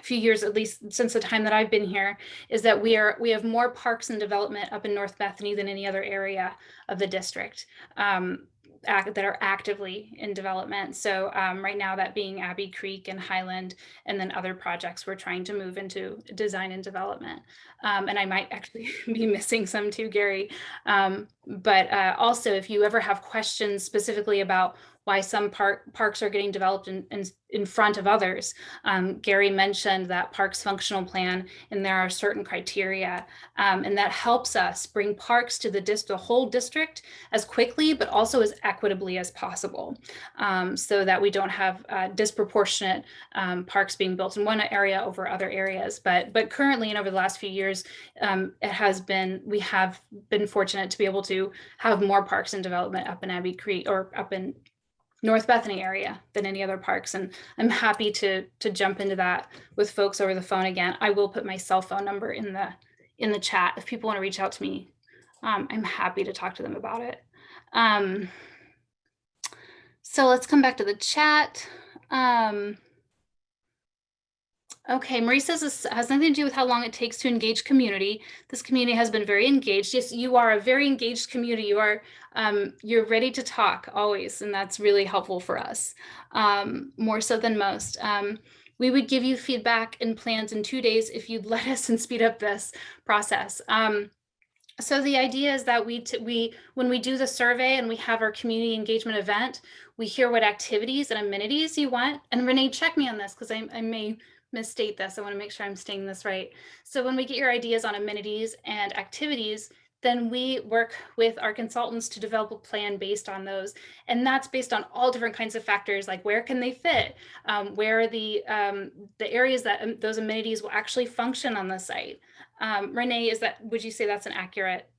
Speaker 2: few years, at least since the time that I've been here, is that we have more parks in development up in North Bethany than any other area of the district. That are actively in development. So right now, that being Abbey Creek and Highland, and then other projects we're trying to move into design and development. And I might actually be missing some too, Gary. But also, if you ever have questions specifically about why some parks are getting developed in front of others. Gary mentioned that parks functional plan, and there are certain criteria, and that helps us bring parks to the whole district as quickly, but also as equitably as possible, so that we don't have disproportionate parks being built in one area over other areas. But currently, and over the last few years, we have been fortunate to be able to have more parks in development up in Abbey Creek or up in North Bethany area than any other parks. And I'm happy to jump into that with folks over the phone again. I will put my cell phone number in the chat. If people want to reach out to me, I'm happy to talk to them about it. So let's come back to the chat. Okay, Marie says this has nothing to do with how long it takes to engage community. This community has been very engaged. Yes, you are a very engaged community. You're ready to talk always, and that's really helpful for us, more so than most. We would give you feedback and plans in 2 days if you'd let us and speed up this process. So the idea is that when we do the survey and we have our community engagement event, we hear what activities and amenities you want. And Rene, check me on this because I may misstate this. I want to make sure I'm stating this right. So when we get your ideas on amenities and activities, then we work with our consultants to develop a plan based on those. And that's based on all different kinds of factors, like where can they fit? Where are the areas that those amenities will actually function on the site? Rene, would you say that's an accurate?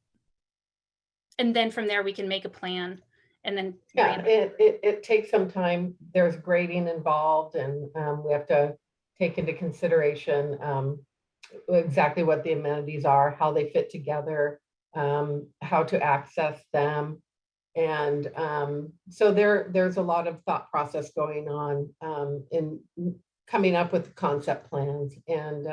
Speaker 2: And then from there, we can make a plan and then.
Speaker 3: Yeah, it takes some time. There's grading involved, and we have to take into consideration exactly what the amenities are, how they fit together, how to access them. And so there's a lot of thought process going on in coming up with concept plans. And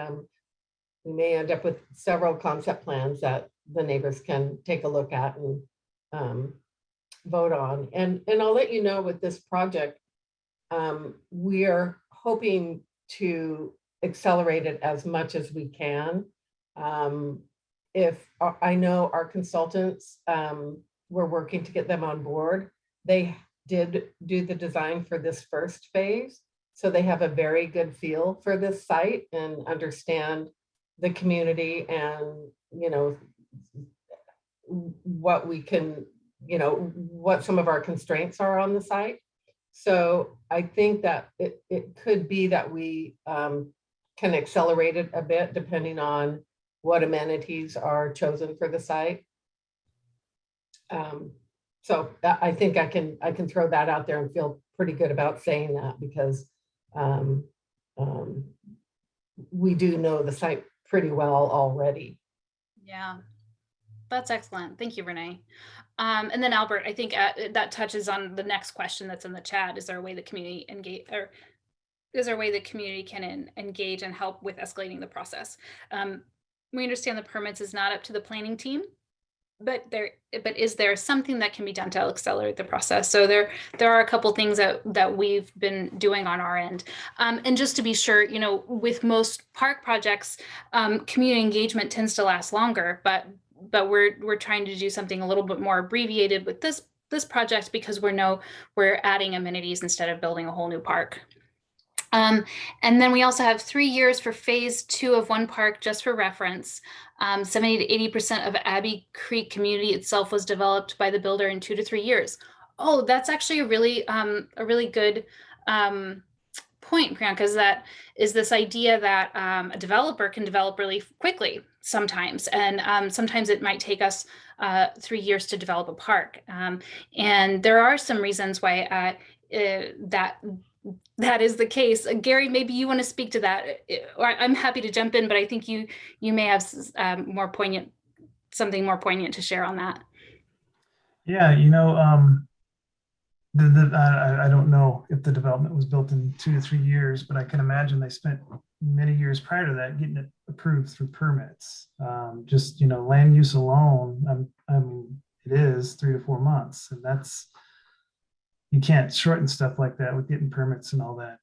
Speaker 3: we may end up with several concept plans that the neighbors can take a look at and vote on. And I'll let you know with this project, we are hoping to accelerate it as much as we can. If I know our consultants, we're working to get them on board. They did do the design for this first phase, so they have a very good feel for this site and understand the community and, what we can, what some of our constraints are on the site. So I think that it could be that we can accelerate it a bit depending on what amenities are chosen for the site. So I think I can throw that out there and feel pretty good about saying that, because we do know the site pretty well already.
Speaker 2: Yeah, that's excellent. Thank you, Rene. And then Albert, I think that touches on the next question that's in the chat. Is there a way the community can engage and help with escalating the process? We understand the permits is not up to the planning team. but is there something that can be done to accelerate the process? So there are a couple things that we've been doing on our end. And just to be sure, you know, with most park projects, community engagement tends to last longer, but we're trying to do something a little bit more abbreviated with this project because we're adding amenities instead of building a whole new park. And then we also have 3 years for phase 2 of one park, just for reference. 70 to 80% of Abbey Creek community itself was developed by the builder in 2 to 3 years. Oh, that's actually a really good point, Priyanka, is that is this idea that a developer can develop really quickly sometimes, and sometimes it might take us 3 years to develop a park. And there are some reasons why that is the case. Gary, maybe you want to speak to that, or I'm happy to jump in, but I think you may have something more poignant to share on that.
Speaker 5: Yeah, you know, I don't know if the development was built in 2 to 3 years, but I can imagine they spent many years prior to that getting it approved through permits. Just, you know, land use alone, I mean, it is 3 to 4 months, and you can't shorten stuff like that with getting permits and all that.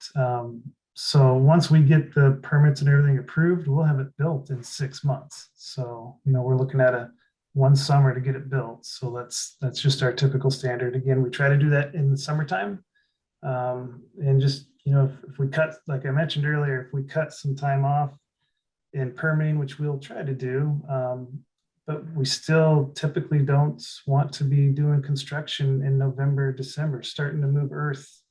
Speaker 5: So once we get the permits and everything approved, we'll have it built in 6 months. So, you know, we're looking at one summer to get it built. So that's just our typical standard. Again, we try to do that in the summertime. And just, you know, if we cut, like I mentioned earlier, if we cut some time off in permitting, which we'll try to do, but we still typically don't want to be doing construction in November, December, starting to move earth.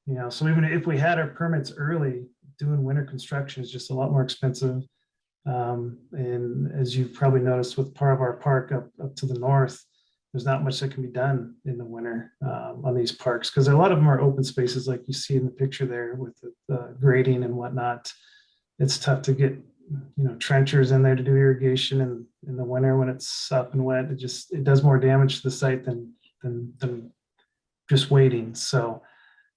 Speaker 5: You know, so even if we had our permits early, doing winter construction is just a lot more expensive. And as you've probably noticed with part of our park up to the north, there's not much that can be done in the winter on these parks, because a lot of them are open spaces like you see in the picture there with the grading and whatnot. It's tough to get, you know, trenchers in there to do irrigation, and in the winter when it's up and wet, it does more damage to the site than just waiting. So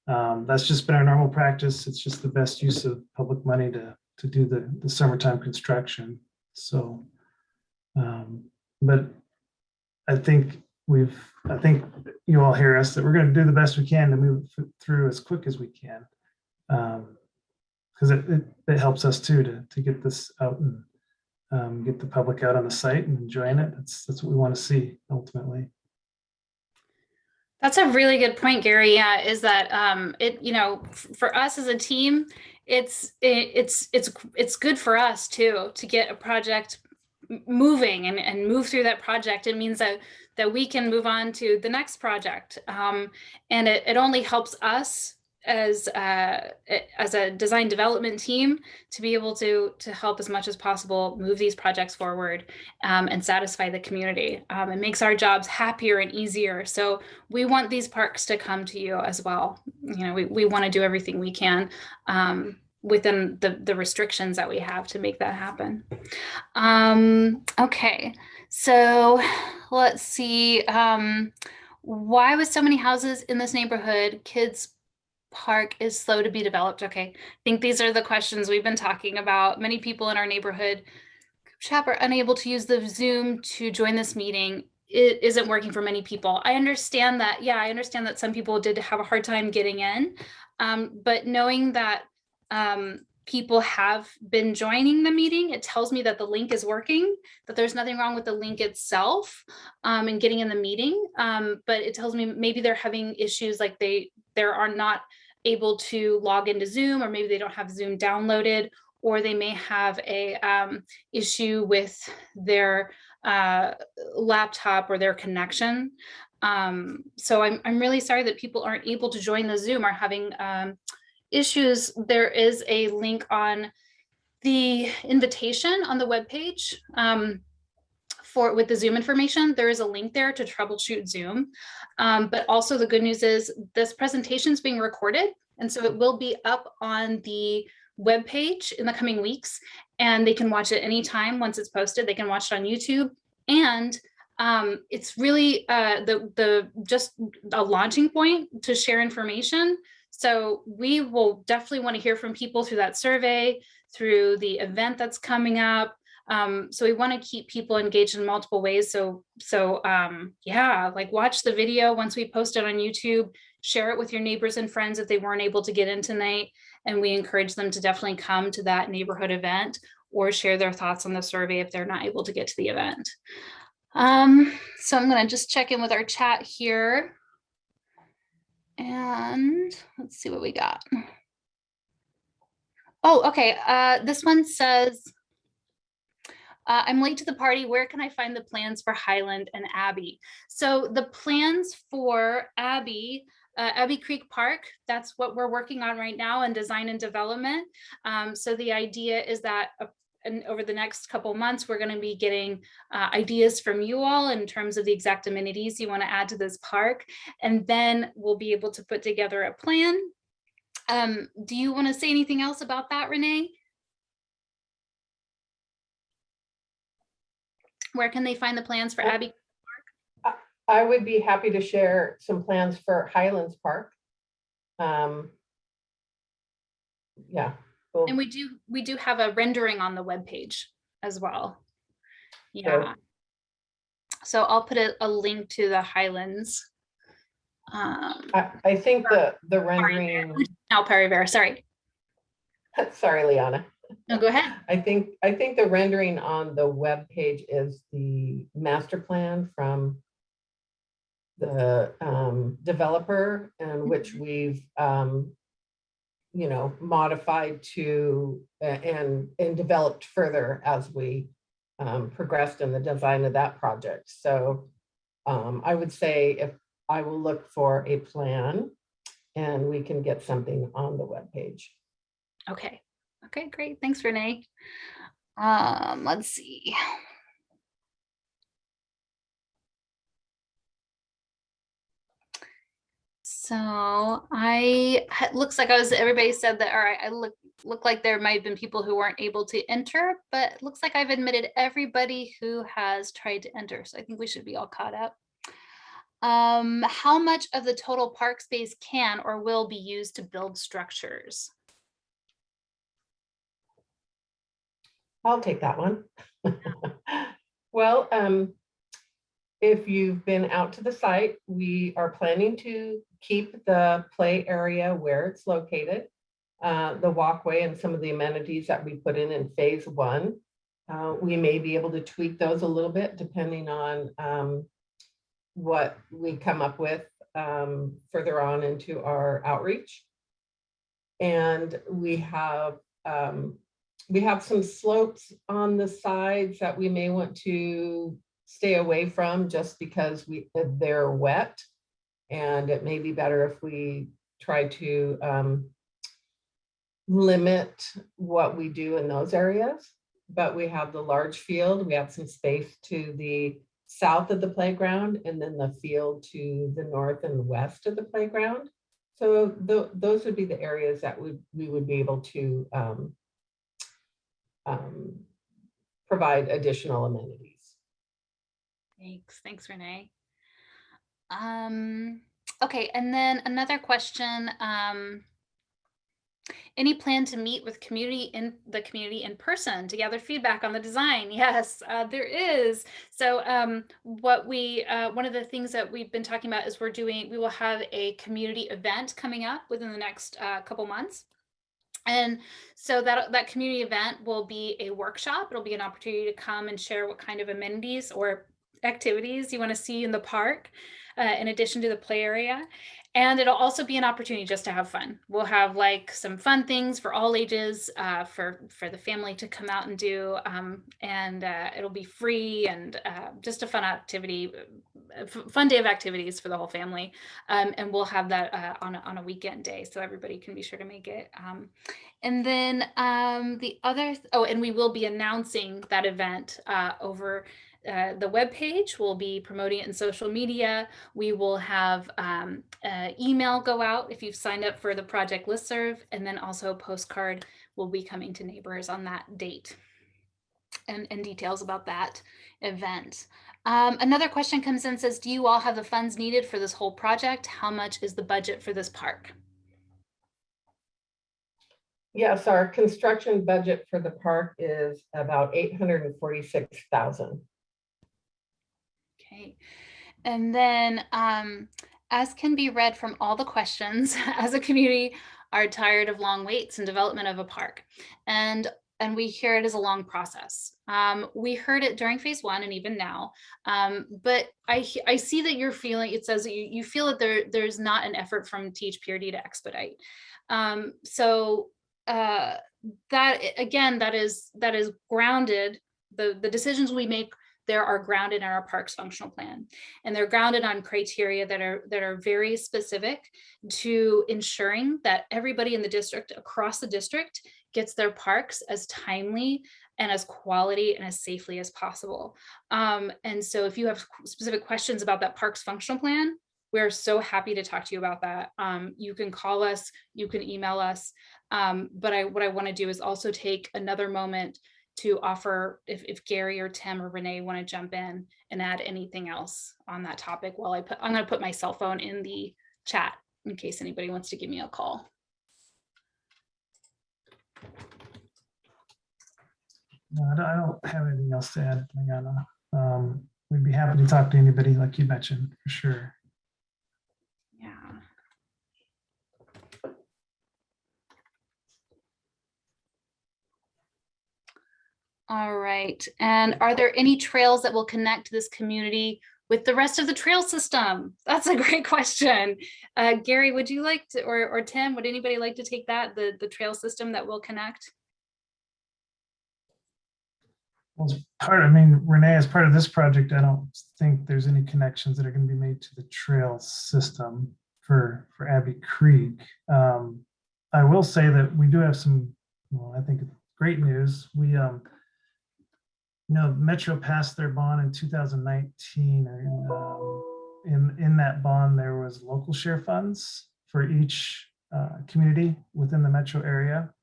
Speaker 5: that's just been our normal practice. It's just the best use of public money to do the summertime construction. So, but I think you all hear us that we're going to do the best we can to move through as quick as we can. Because it helps us too to get this out and get the public out on the site and enjoying it. That's what we want to see ultimately.
Speaker 2: That's a really good point, Gary. Yeah, is that you know, for us as a team, it's good for us too to get a project moving and move through that project. It means that we can move on to the next project, and it only helps us as a design development team to be able to help as much as possible move these projects forward and satisfy the community. It makes our jobs happier and easier. So we want these parks to come to you as well. You know, we want to do everything we can within the restrictions that we have to make that happen. Okay, so let's see. Why with so many houses in this neighborhood, kids park is slow to be developed? Okay, I think these are the questions we've been talking about. Many people in our neighborhood chat are unable to use the Zoom to join this meeting. It isn't working for many people. I understand that. Yeah, I understand that some people did have a hard time getting in, but knowing that people have been joining the meeting, it tells me that the link is working, that there's nothing wrong with the link itself and getting in the meeting. But it tells me maybe they're having issues, like they are not able to log into Zoom, or maybe they don't have Zoom downloaded, or they may have a issue with their laptop or their connection. So I'm really sorry that people aren't able to join the Zoom or having issues. There is a link on the invitation on the webpage with the Zoom information. There is a link there to troubleshoot Zoom. But also the good news is this presentation is being recorded, and so it will be up on the webpage in the coming weeks, and they can watch it anytime. Once it's posted, they can watch it on YouTube. And it's really just a launching point to share information. So we will definitely want to hear from people through that survey, through the event that's coming up. So we want to keep people engaged in multiple ways. So yeah, like watch the video once we post it on YouTube, share it with your neighbors and friends if they weren't able to get in tonight. And we encourage them to definitely come to that neighborhood event or share their thoughts on the survey if they're not able to get to the event. So I'm going to just check in with our chat here. And let's see what we got. Oh, okay. This one says, I'm late to the party. Where can I find the plans for Highland and Abbey? So the plans for Abbey Creek Park, that's what we're working on right now in design and development. So the idea is that and over the next couple of months, we're going to be getting ideas from you all in terms of the exact amenities you want to add to this park. And then we'll be able to put together a plan. Do you want to say anything else about that, Rene? Where can they find the plans for Abbey?
Speaker 3: I would be happy to share some plans for Highlands Park. Yeah. Cool.
Speaker 2: And we do have a rendering on the webpage as well. Yeah.
Speaker 3: Good.
Speaker 2: So I'll put a link to the Highlands.
Speaker 3: I think the rendering.
Speaker 2: Now Perry-Bear, sorry.
Speaker 3: Sorry, Liana.
Speaker 2: No, go ahead.
Speaker 3: I think the rendering on the web page is the master plan from the developer, and which we've modified to and developed further as we progressed in the design of that project. So I would say if I will look for a plan and we can get something on the web page.
Speaker 2: Okay. Okay, great. Thanks, Rene. Let's see. So looks like everybody said that, all right, I look like there might have been people who weren't able to enter, but it looks like I've admitted everybody who has tried to enter. So I think we should be all caught up. How much of the total park space can or will be used to build structures?
Speaker 3: I'll take that one. Well, if you've been out to the site, we are planning to keep the play area where it's located, the walkway and some of the amenities that we put in phase 1. We may be able to tweak those a little bit depending on what we come up with further on into our outreach. And we have some slopes on the sides that we may want to stay away from just because they're wet, and it may be better if we try to limit what we do in those areas. But we have the large field, we have some space to the south of the playground, and then the field to the north and west of the playground. So those would be the areas that we would be able to provide additional amenities.
Speaker 2: Thanks, Rene. Okay, and then another question. Any plan to meet with the community in person to gather feedback on the design? Yes, there is. So one of the things that we've been talking about is we will have a community event coming up within the next couple months. And so that community event will be a workshop. It'll be an opportunity to come and share what kind of amenities or activities you want to see in the park, in addition to the play area. And it'll also be an opportunity just to have fun. We'll have like some fun things for all ages, for the family to come out and do. And it'll be free and just a fun activity, fun day of activities for the whole family. And we'll have that on a weekend day, so everybody can be sure to make it. And then and we will be announcing that event over the webpage. We'll be promoting it in social media. We will have email go out if you've signed up for the project listserv, and then also a postcard will be coming to neighbors on that date, and details about that event. Another question comes in, says, do you all have the funds needed for this whole project? How much is the budget for this park?
Speaker 3: Yes, our construction budget for the park is about 846,000.
Speaker 2: Okay. And then, as can be read from all the questions, as a community are tired of long waits in development of a park. And we hear it as a long process. We heard it during phase 1 and even now, but I see that you're feeling, it says that you feel that there's not an effort from THPRD to expedite. So that again, that is grounded, the decisions we make there are grounded in our parks functional plan, and they're grounded on criteria that are very specific to ensuring that everybody in the district, across the district, gets their parks as timely and as quality and as safely as possible. And so if you have specific questions about that parks functional plan, we're so happy to talk to you about that. You can call us, you can email us. But what I want to do is also take another moment to offer, if Gary or Tim or Renee want to jump in and add anything else on that topic, while I'm going to put my cell phone in the chat in case anybody wants to give me a call.
Speaker 5: No, I don't have anything else to add, Liana. We'd be happy to talk to anybody like you mentioned, for sure.
Speaker 2: Yeah. All right. And are there any trails that will connect this community with the rest of the trail system? That's a great question. Gary, would you like to, or Tim, would anybody like to take that, the trail system that will connect?
Speaker 5: Well, I mean, Renee, as part of this project, I don't think there's any connections that are going to be made to the trail system for Abbey Creek. I will say that we do have some, well, I think great news. We, Metro passed their bond in 2019. In that bond, there was local share funds for each community within the Metro area.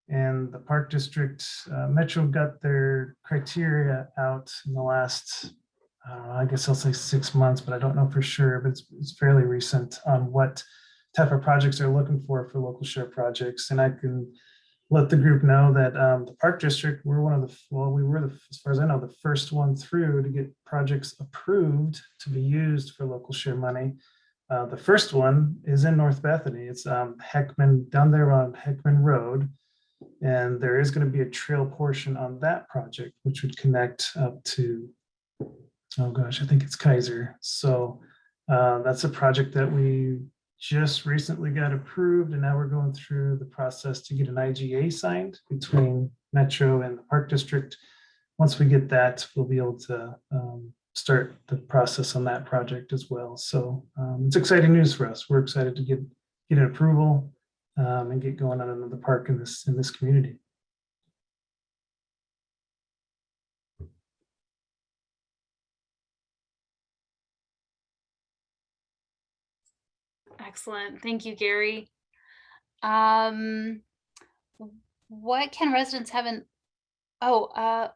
Speaker 5: And the Park District, Metro got their criteria out in the last, I guess I'll say 6 months, but I don't know for sure, but it's fairly recent on what type of projects they're looking for local share projects. And I can let the group know that the Park District, we're one of the, well, we were, as far as I know, the first one through to get projects approved to be used for local share money. The first one is in North Bethany. It's Heckman, down there on Heckman Road. And there is going to be a trail portion on that project, which would connect up to, oh gosh, I think it's Kaiser. So that's a project that we just recently got approved, and now we're going through the process to get an IGA signed between Metro and the Park District. Once we get that, we'll be able to start the process on that project as well. So it's exciting news for us. We're excited to get an approval and get going on another park in this community.
Speaker 2: Excellent. Thank you, Gary. What can residents have in, let's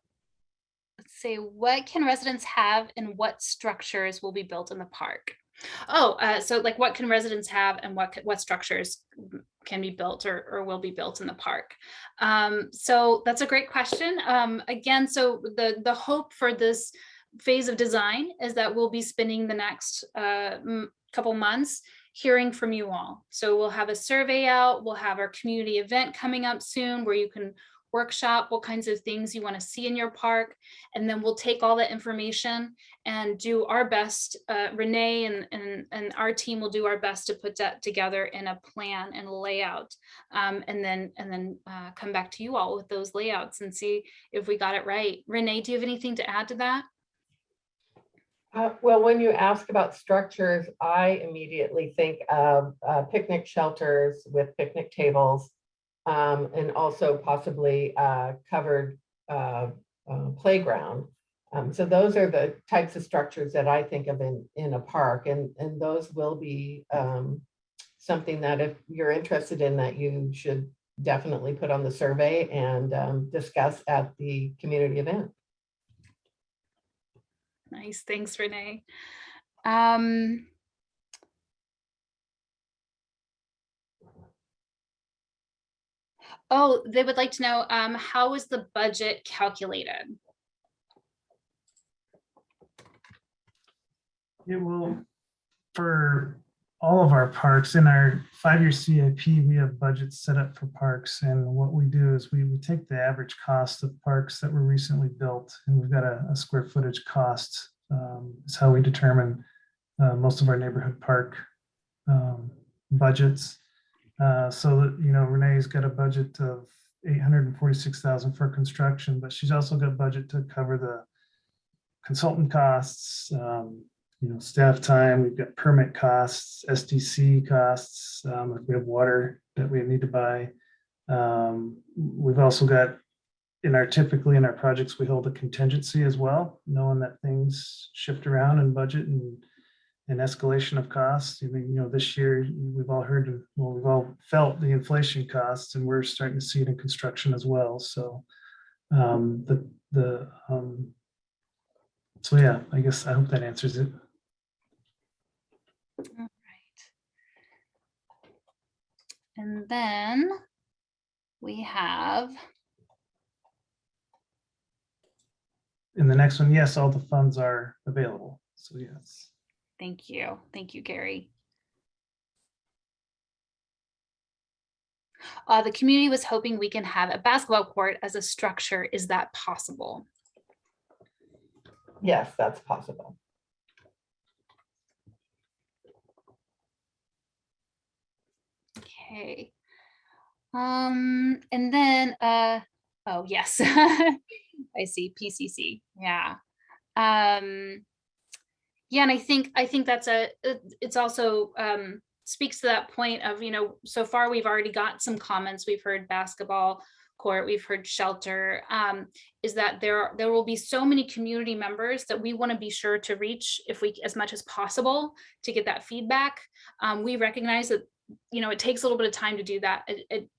Speaker 2: see, what can residents have and what structures will be built in the park? So like what can residents have and what structures can be built or will be built in the park? So that's a great question. Again, so the hope for this phase of design is that we'll be spending the next couple months hearing from you all. So we'll have a survey out, we'll have our community event coming up soon where you can workshop what kinds of things you want to see in your park, and then we'll take all that information and do our best. Renee and our team will do our best to put that together in a plan and layout, and then come back to you all with those layouts and see if we got it right. Renee, do you have anything to add to that?
Speaker 3: Well, when you ask about structures, I immediately think of picnic shelters with picnic tables, and also possibly covered playground. So those are the types of structures that I think of in a park, and those will be something that if you're interested in, that you should definitely put on the survey and discuss at the community event.
Speaker 2: Nice, thanks, Renee. Oh, they would like to know, how is the budget calculated?
Speaker 5: Yeah, well, for all of our parks in our 5-year CIP, we have budgets set up for parks. And what we do is we take the average cost of parks that were recently built, and we've got a square footage cost. Is how we determine most of our neighborhood park budgets. So that, you know, Renee's got a budget of $846,000 for construction, but she's also got budget to cover the consultant costs, you know, staff time. We've got permit costs, SDC costs. If we have water that we need to buy. We've also got typically in our projects, we hold a contingency as well, knowing that things shift around in budget and escalation of costs. I mean, you know, this year we've all heard, well, we've all felt the inflation costs, and we're starting to see it in construction as well. So, so yeah, I guess I hope that answers it.
Speaker 2: All right. And then we have,
Speaker 5: In the next one, yes, all the funds are available. So yes.
Speaker 2: thank you. Thank you, Gary. The community was hoping we can have a basketball court as a structure. Is that possible?
Speaker 3: Yes, that's possible.
Speaker 2: Okay. And then, oh, yes. I see PCC. Yeah. Yeah, and I think that's it's also speaks to that point of, you know, so far we've already got some comments. We've heard basketball court, we've heard shelter, is that there will be so many community members that we want to be sure to reach as much as possible to get that feedback. We recognize that, you know, it takes a little bit of time to do that,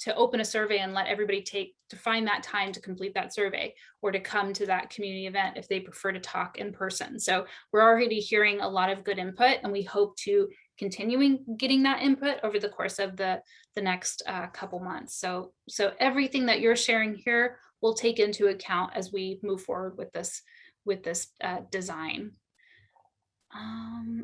Speaker 2: to open a survey and let everybody to find that time to complete that survey, or to come to that community event if they prefer to talk in person. So we're already hearing a lot of good input, and we hope to continuing getting that input over the course of the next couple months. So everything that you're sharing here we'll take into account as we move forward with this design.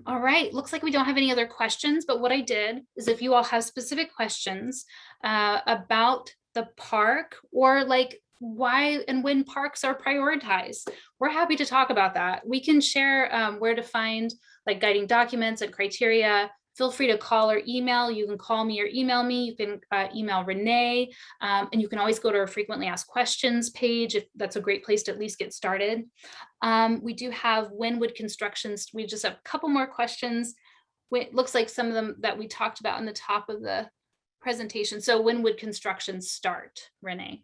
Speaker 2: All right, looks like we don't have any other questions, but what I did is, if you all have specific questions about the park, or like why and when parks are prioritized, we're happy to talk about that. We can share where to find like guiding documents and criteria. Feel free to call or email. You can call me or email me. You can email Renee, and you can always go to our frequently asked questions page. If that's a great place to at least get started. We do have when would constructions. We just have a couple more questions. It looks like some of them that we talked about on the top of the presentation. So when would construction start, Renee?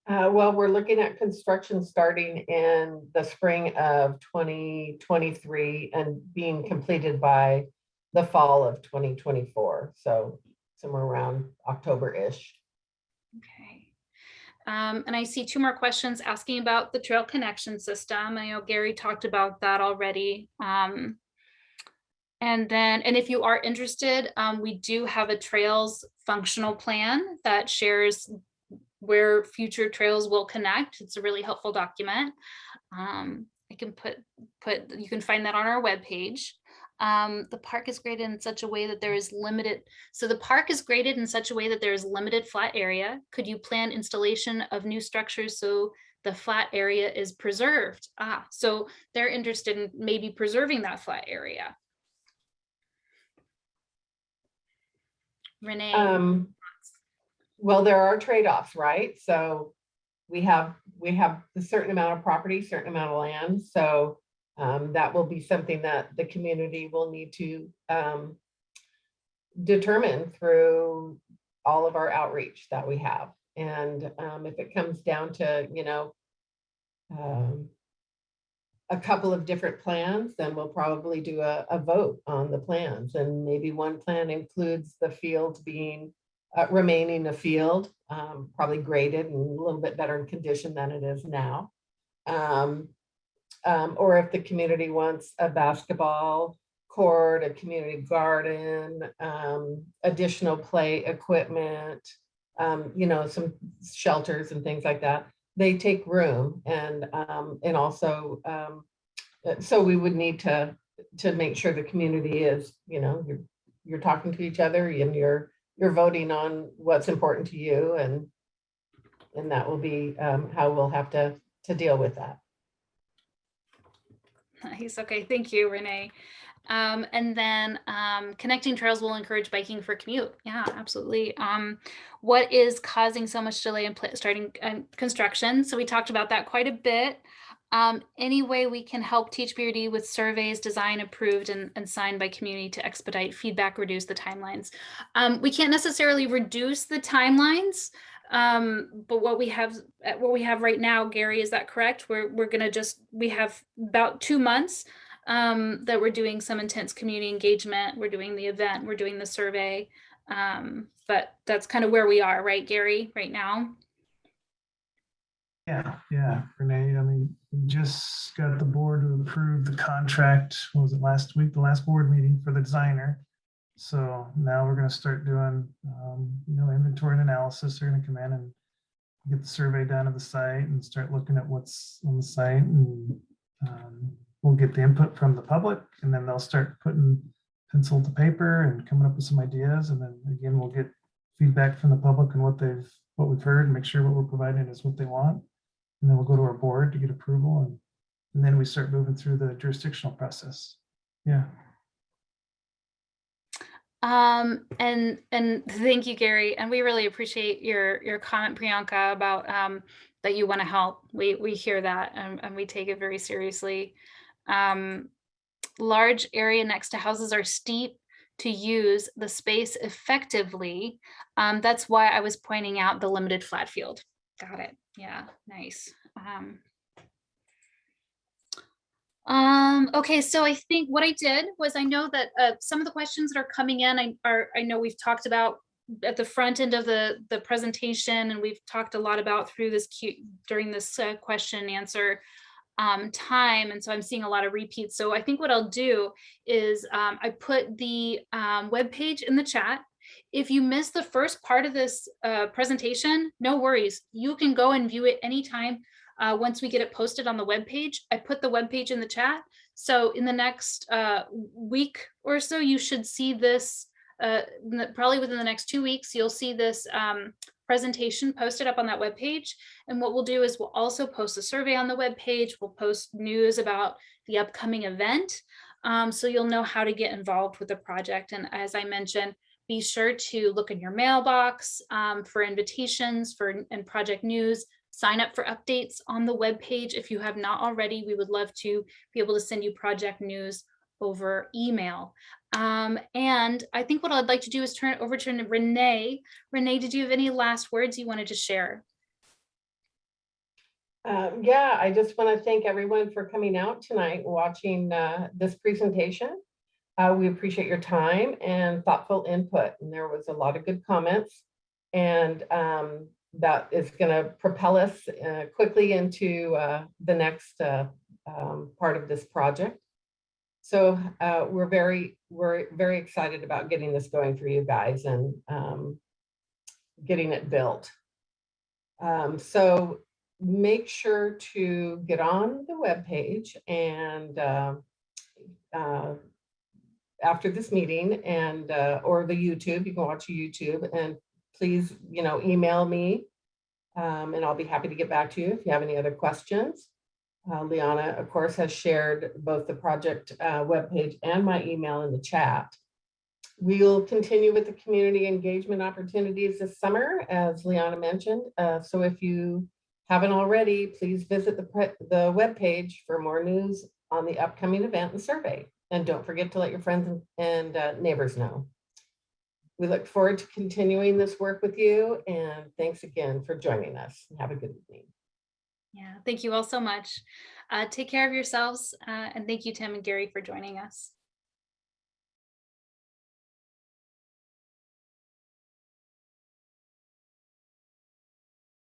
Speaker 3: Well, we're looking at construction starting in the spring of 2023 and being completed by the fall of 2024. So somewhere around October-ish. Okay.
Speaker 2: And I see two more questions asking about the trail connection system. I know Gary talked about that already. And if you are interested, we do have a trails functional plan that shares where future trails will connect. It's a really helpful document. I can you can find that on our webpage. The park is graded in such a way that there is limited. So the park is graded in such a way that there is limited flat area. Could you plan installation of new structures so the flat area is preserved? So they're interested in maybe preserving that flat area. Renee.
Speaker 3: Well, there are trade-offs, right? So we have a certain amount of property, certain amount of land. So that will be something that the community will need to determine through all of our outreach that we have. And if it comes down to, you know, a couple of different plans, then we'll probably do a vote on the plans. And maybe one plan includes the field being remaining a field, probably graded and a little bit better in condition than it is now. Or if the community wants a basketball court, a community garden, additional play equipment, some shelters and things like that. They take room, and also, so we would need to make sure the community is, you're talking to each other, and you're voting on what's important to you, and that will be how we'll have to deal with that.
Speaker 2: Nice. Okay. Thank you, Renee. And then connecting trails will encourage biking for commute. Yeah, absolutely. What is causing so much delay in starting construction? So we talked about that quite a bit. Any way we can help THPRD with surveys, design approved and signed by community to expedite feedback, reduce the timelines. We can't necessarily reduce the timelines, but what we have right now, Gary, is that correct? We're gonna we have about 2 months that we're doing some intense community engagement. We're doing the event, we're doing the survey, but that's kind of where we are, right, Gary, right now?
Speaker 5: Yeah, Renee, I mean, we just got the board to approve the contract. What was it, last week, the last board meeting for the designer. So now we're going to start doing, inventory and analysis. They're going to come in and get the survey done of the site and start looking at what's on the site, and we'll get the input from the public, and then they'll start putting pencil to paper and coming up with some ideas. And then again, we'll get feedback from the public and what we've heard, and make sure what we're providing is what they want. And then we'll go to our board to get approval, and then we start moving through the jurisdictional process. Yeah.
Speaker 2: And thank you, Gary. And we really appreciate your comment, Priyanka, about that you want to help. We hear that, and we take it very seriously. Large area next to houses are steep to use the space effectively. That's why I was pointing out the limited flat field. Got it. Yeah, nice. Okay, so I think what I did was, I know that some of the questions that are coming in, I know we've talked about at the front end of the presentation, and we've talked a lot about through this during this question and answer time, and so I'm seeing a lot of repeats. So I think what I'll do is I put the webpage in the chat. If you missed the first part of this presentation, no worries. You can go and view it anytime once we get it posted on the webpage. I put the webpage in the chat. So in the next week or so, you should see this, probably within the next 2 weeks, you'll see this presentation posted up on that webpage. And what we'll do is we'll also post a survey on the webpage. We'll post news about the upcoming event. So you'll know how to get involved with the project. And as I mentioned, be sure to look in your mailbox for invitations and project news. Sign up for updates on the webpage if you have not already. We would love to be able to send you project news over email. And I think what I'd like to do is turn it over to Rene. Rene, did you have any last words you wanted to share?
Speaker 3: Yeah, I just want to thank everyone for coming out tonight, watching this presentation. We appreciate your time and thoughtful input, and there was a lot of good comments, and that is going to propel us quickly into the next part of this project. So we're very excited about getting this going for you guys and getting it built. So make sure to get on the webpage and after this meeting, and or the YouTube, you can watch YouTube, and please, email me, and I'll be happy to get back to you if you have any other questions. Liana, of course, has shared both the project webpage and my email in the chat. We'll continue with the community engagement opportunities this summer, as Liana mentioned. So if you haven't already, please visit the webpage for more news on the upcoming event and survey. And don't forget to let your friends and neighbors know. We look forward to continuing this work with you, and thanks again for joining us. Have a good evening.
Speaker 2: Yeah, thank you all so much. Take care of yourselves, and thank you, Tim and Gary, for joining us.